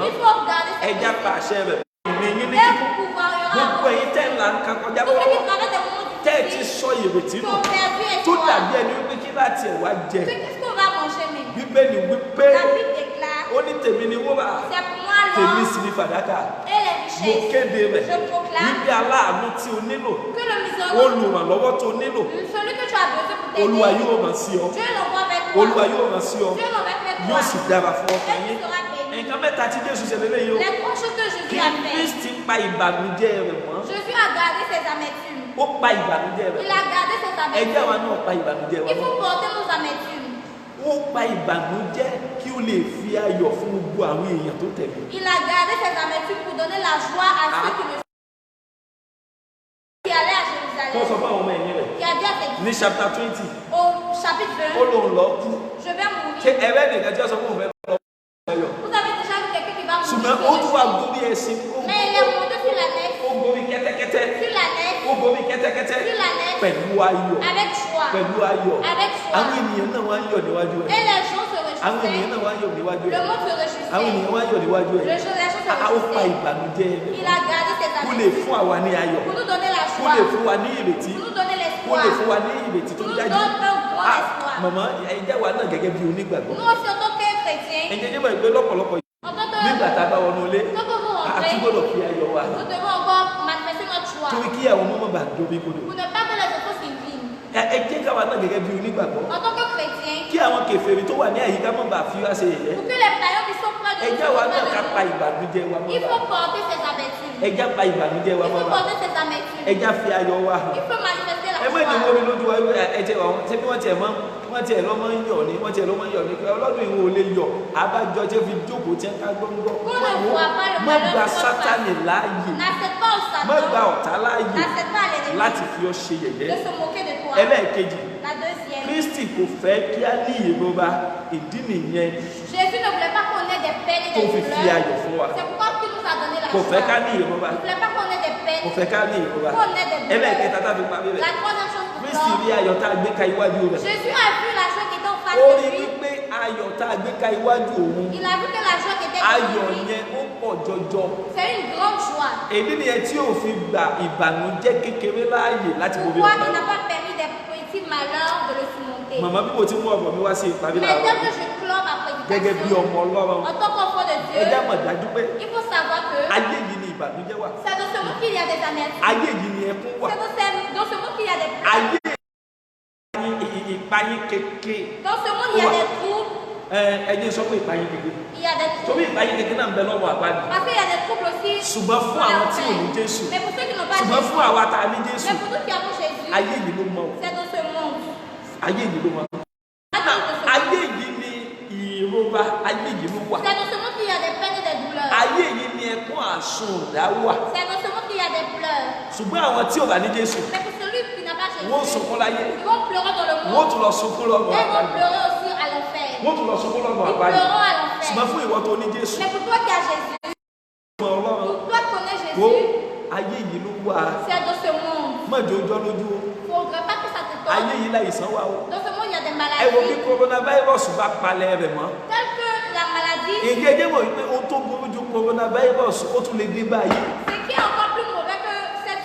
Il faut garder ses ẹja pa principes. àṣẹ rẹ̀ ìrìnyìn ní Et kíkún pour pouvoir, il y aura gbogbo un ẹ̀yin tẹ́ ń là ń kan kọjá Tous ceux qui lọ́wọ́ traversent des moments tẹ́ ẹ ti difficiles, sọ ìrètí qui nù ont perdu tó espoir. dàbí ẹni wípé kí láti ẹ̀ wá jẹ Qu'est-ce qu'on va manger même? bíbélì wípé La Bible déclare, ó ní tèmi ni wúrà c'est pour moi tèmi l'or sì ni fàdákà et les mo richesses. kéde rẹ̀ Je proclame wípé aláàánú tí o nílò que le misérable, olùrànlọ́wọ́ tó o nílò celui que tu as besoin pour olúwa t'aider, yóò ràn sí ọ Dieu l'envoie avec toi. olúwa yóò ràn sí ọ Dieu l'envoie avec yóò toi. sì dára fún ọkàn Et yín tu seras béni. nǹkan mẹ́ta tí Jésù ṣe lélẹ́yìí o Les trois choses que kí Jésus a fait. Kristi pa ìbànújẹ́ rẹ̀ mọ́ Jésus a gardé ses amertumes. ó pa ìbànújẹ́ rẹ̀ Il a gardé ses ẹjẹ́ wa amertumes. náà pa ìbànújẹ́ wa Il mọ́ faut porter nos amertumes. ó pa ìbànújẹ́ kí ó lè fi ayọ̀ fún gbogbo àwọn èèyàn tó tẹ̀lé Il a gardé ses amertumes pour donner la joie à ceux qui le qui allaient à kó Jérusalem. sọ fún àwọn ọmọ ẹ̀yìn rẹ̀ Qui a dit à ses ní disciples, chapter 20 au chapitre ó 1, lóun lọ kú je vais ṣé mourir. ẹ̀rẹ́ nìkan tí ó sọ fún òun fẹ́ lọ ayọ̀ Vous avez déjà vu quelqu'un qui va ṣùgbọ́n ó tún wá mourir. gorí ẹṣin Mais il est monté sur la nef, ó gorí kẹ́tẹ́kẹ́tẹ́ sur la nef, ó gorí kẹ́tẹ́kẹ́tẹ́ sur la nef, pẹ̀lú ayọ̀ avec joie. pẹ̀lú ayọ̀ Avec joie. àwọn ènìyàn náà wá ń yọ̀ níwájú Et ẹ̀ les gens se àwọn ènìyàn réjouissaient. náà wá ń yọ̀ níwájú Le ẹ̀ monde se àwọn réjouissait. ènìyàn wá ń yọ̀ níwájú ẹ̀ Les gens se ó pa réjouissaient. ìbànújẹ́ rẹ̀ Il a gardé ses kó lè amertumes fún àwa ní ayọ̀ pour nous donner la kó lè joie, fún wa ní ìrètí pour nous donner kó lè l'espoir. fún wa ní ìrètí tó Nous nous dájú donne un grand espoir. màmá ẹ̀jẹ̀ wa náà gẹ́gẹ́ bí onígbàgbọ́ Nous aussi, en tant que chrétiens, ẹ̀jẹ̀ jẹ́ báyìí pé lọ́pọ̀lọpọ̀ en tant que nígbà tá a bá wọnú ilé quand vous a rentrez, tún gbọ́dọ̀ fi ayọ̀ wa nous devons encore manifester notre joie torí kí àwọn ọmọ bá domi kodò pour ne pas que les autres s'inclinent. ẹ̀jẹ̀ káwa náà gẹ́gẹ́ bí onígbàgbọ́ En tant que chrétiens, kí àwọn kèfèrí tó wà ní àyíká mọ̀ bá fi wá ṣe yẹ̀yẹ́ pour que les païens qui sont près de nous ẹ̀jẹ̀ soient wa près náà ká de pa nous, ìbànújẹ́ wa il mọ́ra faut porter ses amertumes. ẹ̀jẹ̀ pa ìbànújẹ́ wa Il faut mọ́ra porter ses amertumes. ẹ̀jẹ̀ fi ayọ̀ wa hàn Il faut manifester la ẹ má jẹ́ joie. wọ́n mi lójú wa wípé ẹ̀jẹ̀ wa ṣé bí wọ́n tiẹ̀ lọ́ máa ń yọ̀ ni wọ́n tiẹ̀ lọ́ máa ń yọ̀ ni pé ọlọ́dún ìwọ̀n ò lè yọ̀ abájọ tí ó fi jókòó tí ń ká gbọ́ngbọ́ Qu'on ne voit pas le má malheur gba de votre Sátánì face. láàyè N'accepte pas au má gba Satan, ọ̀tá láàyè n'accepte pas à l'ennemi láti fi ọ ṣe de yẹ̀yẹ́ se moquer de toi. ẹlẹ́ẹ̀kejì La deuxième, Kristi kò fẹ́ kí á ní ìrora ìdí nìyẹn Jésus ne voulait pas qu'on ait des peines et tó des fi fi douleurs. ayọ̀ fún wa C'est pourquoi il nous a donné la kò fẹ́ ká joie. ní ìrora Il ne voulait pas qu'on ait des peines. kò fẹ́ ká ní ìrora Qu'on ait des douleurs. ẹlẹ́ẹ̀kẹta tá a fi parí rẹ̀ La troisième chose pour Kristi toi, rí ayọ̀ tá a gbé ka iwájú rẹ̀ Jésus a vu la joie qui était en face ó de rí lui. wípé ayọ̀ tá a gbé ka iwájú òun Il a vu que la joie qui était ayọ̀ devant lui, yẹn ó pọ̀ jọjọ c'est une grande joie. èdè nìyẹn tí ò fi gba ìbànújẹ́ kékeré láàyè láti borí Pourquoi ọ̀tá il n'a pas permis des petits malheurs de le surmonter? màmá bí mo ti mú ọ̀rọ̀ mi wá sí ìparí Mais làárọ̀ dès que je clore ma gẹ́gẹ́ bí prédication, ọmọ Ọlọ́run en tant qu'enfant de Dieu, ẹjẹ́ mọ̀ dájú pé il faut savoir que ayé yìí ni ìbànújẹ́ wà c'est dans ce monde qu'il y a des amertumes. ayé yìí ni ẹkún wà C'est dans ce monde qu'il y a des pleurs. ayé ìpayín kékeré Dans ce monde, il y a des troubles. ẹjẹ́ sọ pé ìpayín kékeré Il y a des torí troubles. ìpayín kékeré náà ń bẹ lọ́wọ́ àpáàdì Parce qu'il y a des troubles aussi aussi ṣùgbọ́n fún pour àwọn tí ò ní l'enfer. Jésù Mais pour ceux qui n'ont pas ṣùgbọ́n Jésus, fún àwa tá a ní Jésù mais pour ceux qui avons Jésus, ayé yìí ló mọ̀ c'est dans ce monde. ayé yìí ló mọ̀ ayé yìí ni ìrora ayé yìí ló wà C'est dans ce monde qu'il y a des peines et des douleurs. ayé yìí ni ẹkún àsundà wà C'est dans ce monde qu'il y a des pleurs. ṣùgbọ́n àwọn tí ò bá ní Jésù Mais pour celui qui n'a pas Jésus, wọ́n sunkún láyé ils vont pleurer dans le wọ́n monde. tún lọ sunkún lọ́nà Et ils vont àbáyé pleurer aussi à l'enfer. wọ́n tún lọ sunkún lọ́nà Ils àbáyé pleureront à l'enfer. ṣùgbọ́n fún ìwọ tó ní Jésù Mais pour toi qui as Jésus, fún Ọlọ́run pour toi qui connais wo Jésus, ayé yìí ló wà c'est dans ce monde. mọ̀jọ́ jọ́ lójú o Il ne faudrait pas que ça te ayé tombe. yìí láìsàn wà o Dans ce monde, il y a des ẹ wo bí maladies. coronavirus bá palẹ̀ rẹ̀ mọ́ Telles que la maladie, ìdí ẹjẹ́ mọ̀ wípé ó tó burú ju coronavirus ó tún lè dé báyìí c'est qui est encore plus mauvais que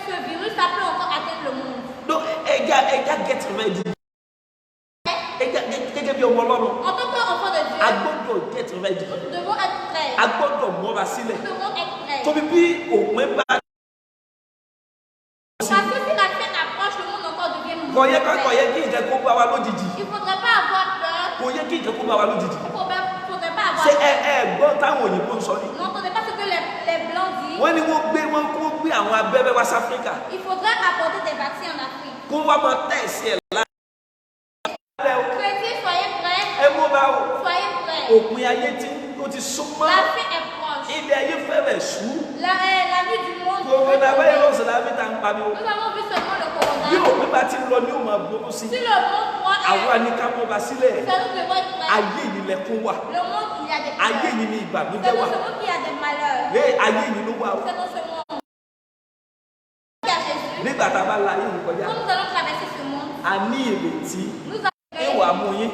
ce virus, ça peut encore atteindre le monde. donc ẹja get ready ẹja gẹ́gẹ́ bí ọmọ Ọlọ́run En tant qu'enfant de Dieu, a gbọ́dọ̀ get ready nous devons être prêts. a gbọ́dọ̀ múra sílẹ̀ Nous devons être prêts. tóbi bí òpin bá Parce que si la fin approche, le monde encore devient kọ̀yẹ́ mauvais. kí nǹkan kó bá wa lójijì Il ne faudrait pas avoir peur. kò yẹ kí nǹkan kó bá wa lójijì Il ne faudrait pas avoir ṣé peur. ẹ gbọ́ táwọn òyìnbó ń sọ ni N'entendez pas ce que les blancs disent. wọ́n ní wọ́n gbé àwọn abẹ́rẹ́ wá sí Áfíríkà Il faudrait apporter des vaccins en Afrique. kó wá máa tẹ̀sí ẹ̀ lára Chrétiens, soyez prêts. ẹ mú bá o Soyez prêts. òpin ayé tí ó ti súnmọ́ La fin est proche. ilé ayé fẹ́rẹ̀ sú La vie du monde. coronavirus lábí tá ń pa mi o Nous avons vu seulement le bí corona. òpin bá ti lọ ní òun àbúrú sí Si le monde croit àwa ni ká mú ba sílẹ̀ ça nous devons être prêts. ayé yìí lẹkún wà Le monde, il y a des ayé malheurs. yìí ni C'est ìbànújẹ́ dans wà ce monde qu'il y a des malheurs. ayé yìí ló wà o C'est dans ce monde. Il y a Jésus. nígbà tá a bá la ayé yìí kọjá Quand nous allons traverser ce monde, a ní ìrètí nous allons ìwà mú yín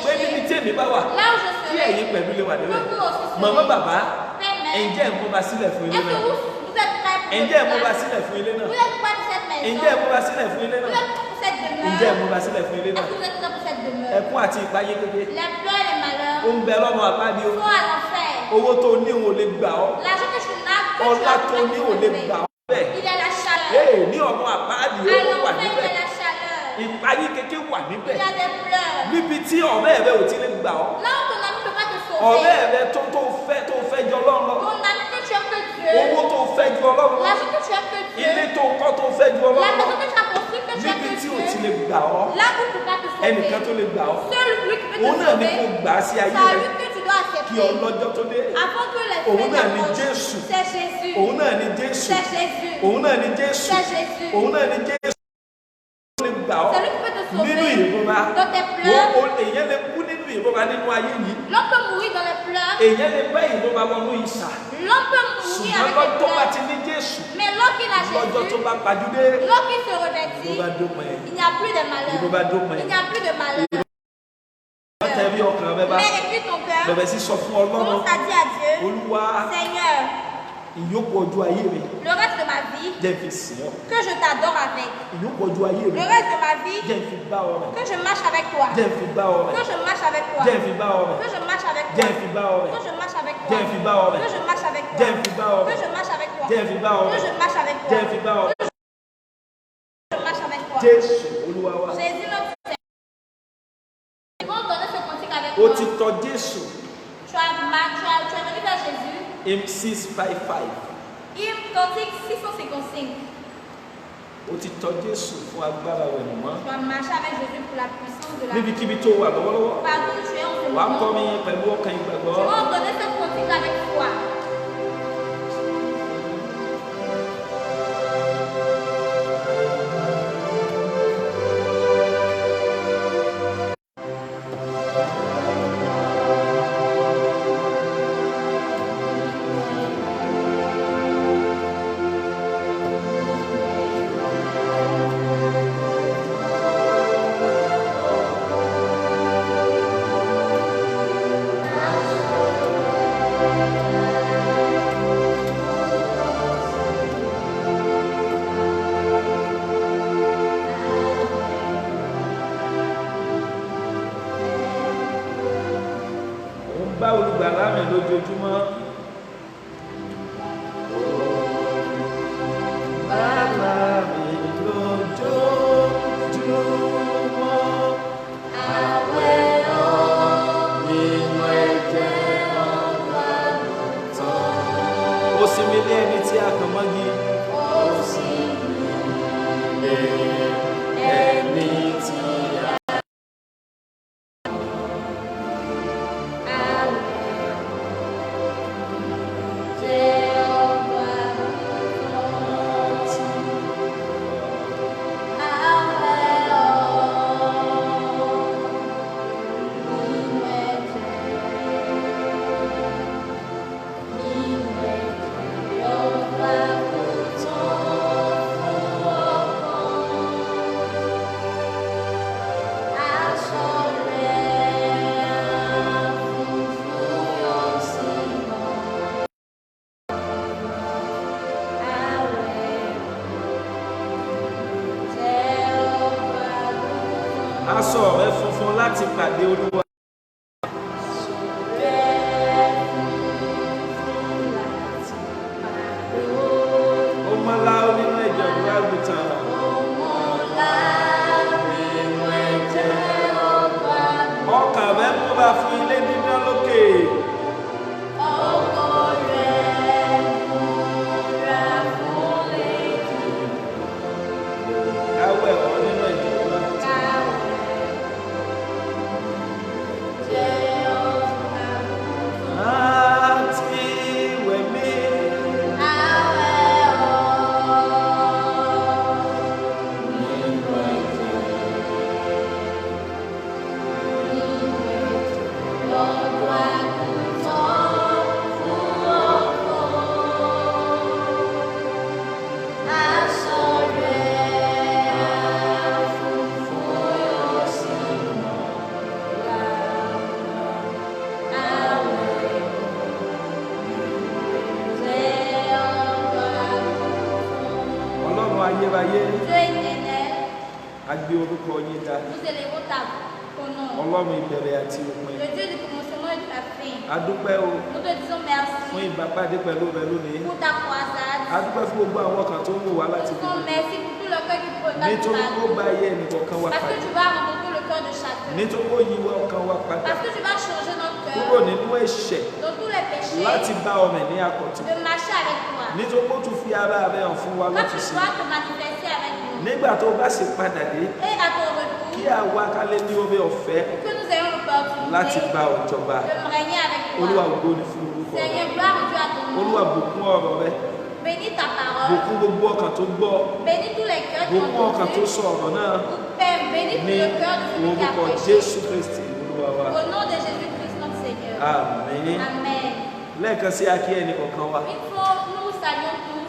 pé níbi tí èmi bá wà là où je kí serai. ẹ̀yin pẹ̀lú lè wà níbẹ̀ Que vous aussi serez. màmá bàbá Père, mère, ǹjẹ́ ẹ̀ mú ba sílẹ̀ fún ilé est-ce que náà vous êtes prêts pour ǹjẹ́ ẹ̀ mú ba place? sílẹ̀ fún ilé náà Vous êtes prêts pour cette maison? ǹjẹ́ ẹ̀ mú ba sílẹ̀ fún ilé Vous náà êtes prêts pour cette ǹjẹ́ ẹ̀ demeure? mú ba sílẹ̀ fún ilé Est-ce náà que vous êtes prêts pour cette demeure? ẹkún àti ìpayé kéke Les pleurs et les malheurs ó ń bẹ lọ́nà àpáàdé o sont à l'enfer. owó tó ní òun ò lè gbà ọ́ L'argent que tu n'as, que tu ọlá as tó pas ní pu ò lè trouver. gbà ọ́ bẹ́ẹ̀ Il y a la chaleur. ní ọ̀nà àpáàdé À ó wà l'enfer, il y níbẹ̀ a la chaleur. ìpayé kéke wà Il níbẹ̀ y a des pleurs. níbi tí ọ̀rẹ́ rẹ ò ti lè gbà ọ́ Là où ton ami ne peut pas te ọ̀rẹ́ sauver. rẹ tó fẹ́ jọ Ọlọ́run lọ Ton ami que tu aimes que Dieu. owó tó fẹ́ ju Ọlọ́run lọ L'argent que tu aimes que Dieu. ilé tó kọ́ tó fẹ́ ju La Ọlọ́run lọ maison que tu as construite que tu aimes níbi que tí ò Dieu. ti lè gbà ọ́ Là où tu ne peux pas te sauver. ẹnìkan tó lè gbà ọ́ Seul lui qui peut te òun náà ní kó sauver. gbà á sí ayé C'est à rẹ lui que tu dois kí accepter. ọlọ́jọ́ tó dé Avant que les Òun fêtes náà ni approchent. Jésù. C'est Jésus. òun náà ní Jésù C'est Jésus. òun náà ní Jésù C'est Jésus. òun náà ní Jésù tó lè gbà ọ́ C'est lui qui peut te nínú sauver. ìrora Dans tes pleurs. èèyàn lè kú nínú ìrora nínú ayé yìí L'homme peut mourir dans les pleurs. èèyàn lè bá ìrora wọnú ìsà L'homme peut mourir ṣùgbọ́n avec lọ́jọ́ les tó bá pleurs. ti ní Jésù Mais lorsqu'il a lọ́jọ́ tó Jésus, bá pàjùdé lorsqu'il se ló revêtit, bá dópin il n'y a plus de malheur. ló bá dópin Il n'y a plus de malheur. wọ́n tẹ̀ bí ọkàn rẹ bá Mais écris ton cœur. bẹ̀rẹ̀ sí sọ fún Ọlọ́run Commence à dire à Dieu, Olúwa Seigneur, ìyókù ọjọ́ ayé mi le reste de ma vie, jẹ́ fi sìn ọ́ que je t'adore avec. ìyókù ọjọ́ ayé mi Le reste de ma vie, jẹ́ fi bá ọ rẹ̀ que je marche avec toi. jẹ́ fi bá ọ rẹ̀ Que je marche avec toi. jẹ́ fi bá ọ rẹ̀ Que je marche avec toi. jẹ́ fi bá ọ rẹ̀ Que je marche avec toi. jẹ́ fi bá ọ rẹ̀ Que je marche avec toi. jẹ́ fi bá ọ Que rẹ̀ je marche avec toi. jẹ́ fi bá ọ Que rẹ̀ je marche avec toi. jẹ́ fi bá ọ rẹ̀ Que je marche avec toi. Jésù Olúwa wa Jésus notre Seigneur. Ils vont donner ce cantique avec ó toi. ti tọ̀ Jésù Tu es venu vers Jésus. hymn 655 Hymne cantique 655. ó ti tọ̀ Jésù fún agbára rẹ̀ mọ́ Tu vas marcher avec Jésus pour la puissance de la vie. níbikíbi tó wà lọ́wọ́lọ́wọ́ Partout où tu es en ce wàá moment. kọrin yẹn pẹ̀lú ọkàn ìgbàgbọ́. Tu vas donner ce cantique avec foi. Ó ń bá olùgbàlà rìn lójoojúmọ́. Bàbá mi lójoojúmọ́. Àwẹ̀ lọ nínú ẹ̀jẹ̀ ọ̀gá tán. Ó sinmi lé ẹni aṣọ rẹ funfun láti pàdé Olúwa. Ó mọ́ láó nínú ẹ̀jẹ̀ ọ̀dọ́ àgùntàn. Ọkàn rẹ múra fún ilé dídán lókè. Awẹ́ ọ̀ nínú ẹ̀jẹ̀ ọ̀dọ́ àgùntàn. Àti wẹ̀mí. Ọlọ́run ayérayé, Dieu éternel, a gbé orúkọ yín ga. nous élevons ton nom. Ọlọ́run ìbẹ̀rẹ̀ àti òpin. Le Dieu du commencement et de la fin. A dúpẹ́ o Nous te disons fún merci ìbápàdé pẹ̀lú rẹ lónìí. pour ta croisade. A dúpẹ́ fún gbogbo àwọn kan tó ń wò wá Nous láti disons bí. merci pour tout le cœur qui peut pas Nítorí ó nous bá ayé ẹnìkọ̀ọ̀kan wá Parce que padà. tu vas rencontrer le cœur de chacun. Nítorí ó yí ọkàn wa padà Parce que tu vas changer notre kúrò cœur nínú ẹ̀ṣẹ̀ dans tous les péchés, láti bá ọmọ ní àkọ́tún. de marcher avec toi. Nítorí ó tún fi ara rẹ hàn fún wa Quand láti tu sìn. dois te manifester avec nous. Nígbà tó bá sì padà dé, Et à ton kí retour, àwa kálẹ̀ ní oore ọ̀fẹ́ que nous ayons láti l'opportunité bá ọ jọba. de régner avec Olúwa toi. ògo ni fún orúkọ rẹ. Seigneur, gloire à Dieu à ton Olúwa nom. bùkún ọ̀rọ̀ rẹ. Bénis ta parole. Bùkún gbogbo ọkàn tó gbọ́. Bénis tous les cœurs qui Bùkún ont ọkàn tó entendu. sọ ọ̀rọ̀ náà. Père, bénis tout Ní le cœur de celui qui a orúkọ prêché. Jésù Kristi Olúwa wa. Au nom de Jésus-Christ, notre Seigneur. Àmín. Amen. Lẹ́ẹ̀kan sí akí ẹnì kọ̀ọ̀kan wa. Une fois, nous saluons tous.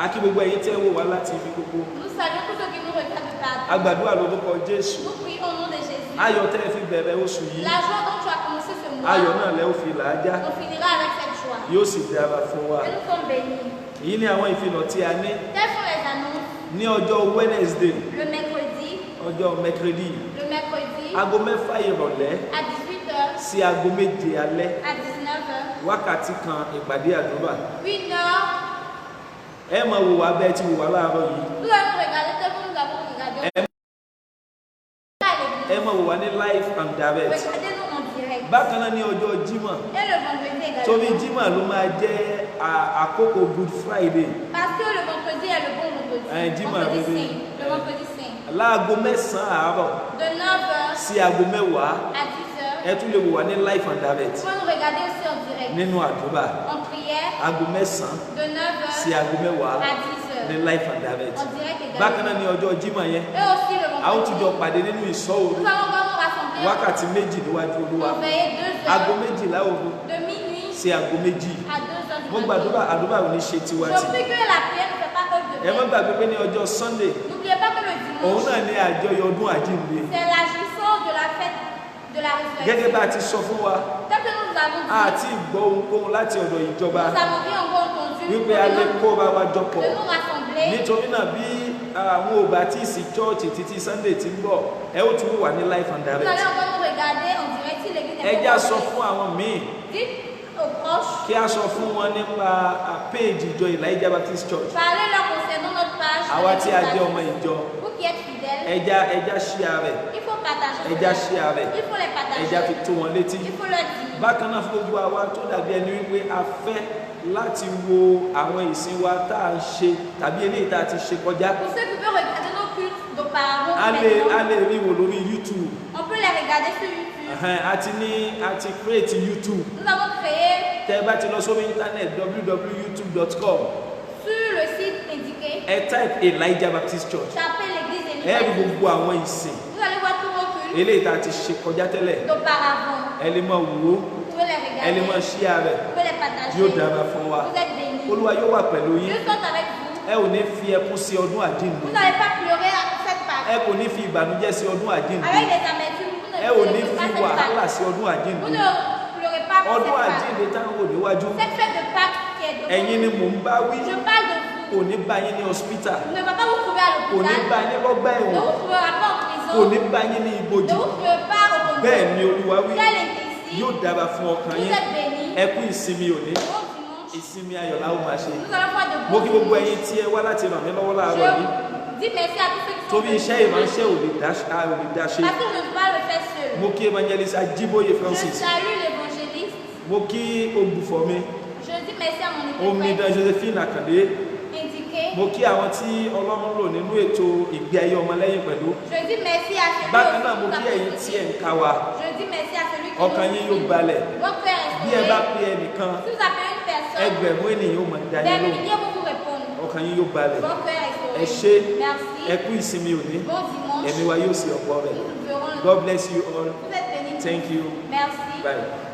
Akí gbogbo ẹ̀yin tẹ́ wò wá láti ibi gbogbo. Nous saluons tous ceux qui nous regardent partout. A gbàdúrà lórúkọ Jésù. Nous prions au nom de Jésus. Ayọ̀ tẹ́ ẹ fi bẹ̀rẹ̀ oṣù yìí. La joie dont tu as commencé ce mois, Ayọ̀ náà lẹ́ ó fi làájá. on finira avec cette joie. Yóò sì dára fún wa. Et nous sommes bénis. Èyí ni àwọn ìfilọ̀ tí a ní Telles sont les annonces. ní ọjọ́ Wednesday, Le mercredi, ọjọ́ mercredi, aago 6 ìrọ̀lẹ́ à 18h, sí aago 7 alẹ́. à 19h, Wákàtí kan ìpàdé àdúrà. 1 heure. Ẹ máa wò wá bẹ́ẹ̀ tí wò wá láàárọ̀ yìí. Nous allons regarder tel que nous avons regardé. Ẹ máa wò wá ní live and direct. Regardez-nous en direct. Bákan náà ní ọjọ́ Jímọ̀. Et le vendredi Torí également. Jímọ̀ ló máa jẹ́ àkókò Good Friday. Parce que le vendredi est le bon vendredi. Jímọ̀ Vendredi bébé. saint. Le vendredi saint. Láago 9 àárọ̀ De 9h sí aago 10 à 10h. ẹ tún lè wò wá ní live and direct Tu peux nous regarder aussi en direct. nínú àdúrà. En prière. Aago 9 De 9h sí aago 10 à ní 10h. live and direct. En direct Bákan náà également. ní ọjọ́ Jímọ̀ yẹn Et aussi le a ó tún jọ vendredi. pàdé nínú ìsọ́ òru Nous allons vraiment rassembler. wákàtí méjì níwájú Olúwa. Pour veiller 2 Aago heures. méjìlá òru De minuit sí aago méjì. à 2 heures du Mo matin. gbàdúrà àdúrà ò ní ṣe tiwa Je tì. prie que la prière ne fait pas œuvre de Ẹ má peine. gbàgbé pé ní ọjọ́ Sunday N'oubliez pas que le òun dimanche, náà ní àjọyọ̀ ọdún àjíǹde. c'est la jouissance de la fête de la Gẹ́gẹ́ résurrection. bá a ti sọ fún wa Tel que nous avons dit, àti ìgbọ́ ohunkóhun láti ọ̀dọ̀ ìjọba nous avons dit encore entendu wípé a lè kóra wa jọ pọ̀. de nous rassembler. Nítorí náà bí àwọn ò bá tí ì sí chọ́ọ̀chì títí Sunday ti ń bọ̀ ẹ ó tún wà ní life and Vous allez direct. encore nous regarder en direct si l'église Ẹ est já encore sọ ouverte. fún àwọn míì Dites aux proches, kí a sọ fún wọn nípa péèjì ìjọ Elijah Baptist Church. parlez-leur concernant notre page. de Àwa tí a l'église jẹ́ ọmọ baptiste. ìjọ Vous qui êtes fidèles, ẹja share rẹ̀ il faut partager. ẹja cela. share rẹ̀ Il faut les ẹja fi partager. tó wọn létí. Il faut leur dire. Bákan náà fún gbogbo àwa tó dàbí ẹni wípé a fẹ́ láti wo àwọn ìsìn wa tá à ń ṣe tàbí eléyìí tá a ti ṣe kọjá. Pour ceux qui veulent regarder nos cultes d'auparavant, A maintenant, lè rí wò lórí YouTube. on peut les regarder sur YouTube. A ti create YouTube. Nous avons créé Tẹ́ ẹ bá ti lọ sórí internet www.youtube.com sur le site indiqué, ẹ type Elijah Baptist Church. tapez l'église Ẹ rí Élisabeth. gbogbo àwọn ìsìn Vous allez voir tous nos cultes eléyìí tá a ti ṣe kọjá tẹ́lẹ̀. d'auparavant. Ẹ lè máa wò ó, Vous pouvez les ẹ lè máa regarder. share rẹ̀. Vous pouvez les partager. Yóò dára fún wa. Vous êtes bénis. Olúwa yóò wà pẹ̀lú Dieu yín. soit avec vous. Ẹ ò ní fi ẹkún sí ọdún àjíǹde. Vous n'allez pas pleurer à cette Ẹ part. kò ní fi ìbànújẹ́ sí ọdún àjíǹde. Avec des amertumes, vous ne Ẹ ò ní pleurez pas fi cette wàhálà part. sí ọdún Vous àjíǹde. ne pleurez pas pour Ọdún cette part. àjíǹde táwọn wò níwájú. Cette fête de Pâques qui est devant Ẹ̀yin ni nous. mò ń bá wí. Je parle de vous. Kò ní bá yín ní hospital. Ne va pas vous trouver à Kò ní bá l'hôpital. yín lọ́gbà Ne ẹ̀wọ̀n. vous trouvera pas en prison. kò ní bá yín ní Ne ibojì vous fiez pas au tombeau. bẹ́ẹ̀ ni Olúwa wí Tel est ici. yóò dára fún ọkàn Vous yín êtes bénis. ẹ kú ìsinmi òní Bon dimanche. ìsinmi ayọ̀ la ó máa ṣe Nous allons faire de mo bons kí gbogbo dimanches. ẹ̀yin tí ẹ wá láti ràn mí lọ́wọ́ láàárọ̀ yìí Je dis merci à tous ceux qui sont torí venus. iṣẹ́ ìránṣẹ́ ò lè dá ṣe Parce que je ne peux pas le faire seul. mo kí evangelist Ajíbóyè Je Francis salue l'évangéliste. mo kí olùfọ̀ mi Je dis merci à mon omidan interprète Josephine Akande indiqué. mo kí àwọn tí Ọlọ́run lò nínú ètò ìgbé ayé ọmọlẹ́yìn pẹ̀lú Je dis merci à celui bákan náà mo qui kí nous a ẹ̀yin tí ẹ̀ ń précédés. ká wa Je dis merci à celui qui ọkàn yín yóò balẹ̀ Votre cœur est bí ẹ bá restauré. pe ẹnìkan Si vous appelez une personne, ẹgbẹ̀rún ènìyàn ó máa dá des yín lóhùn milliers vont vous répondre. ọkàn yín yóò balẹ̀ Votre cœur est ẹ restauré. ṣé Merci. ẹ kú ìsinmi òní Bon dimanche. ẹ̀mí wa yóò sì ọ̀pọ̀ rẹ̀ Nous verrons le God bless you all Vous êtes bénis. thank you Merci. bye.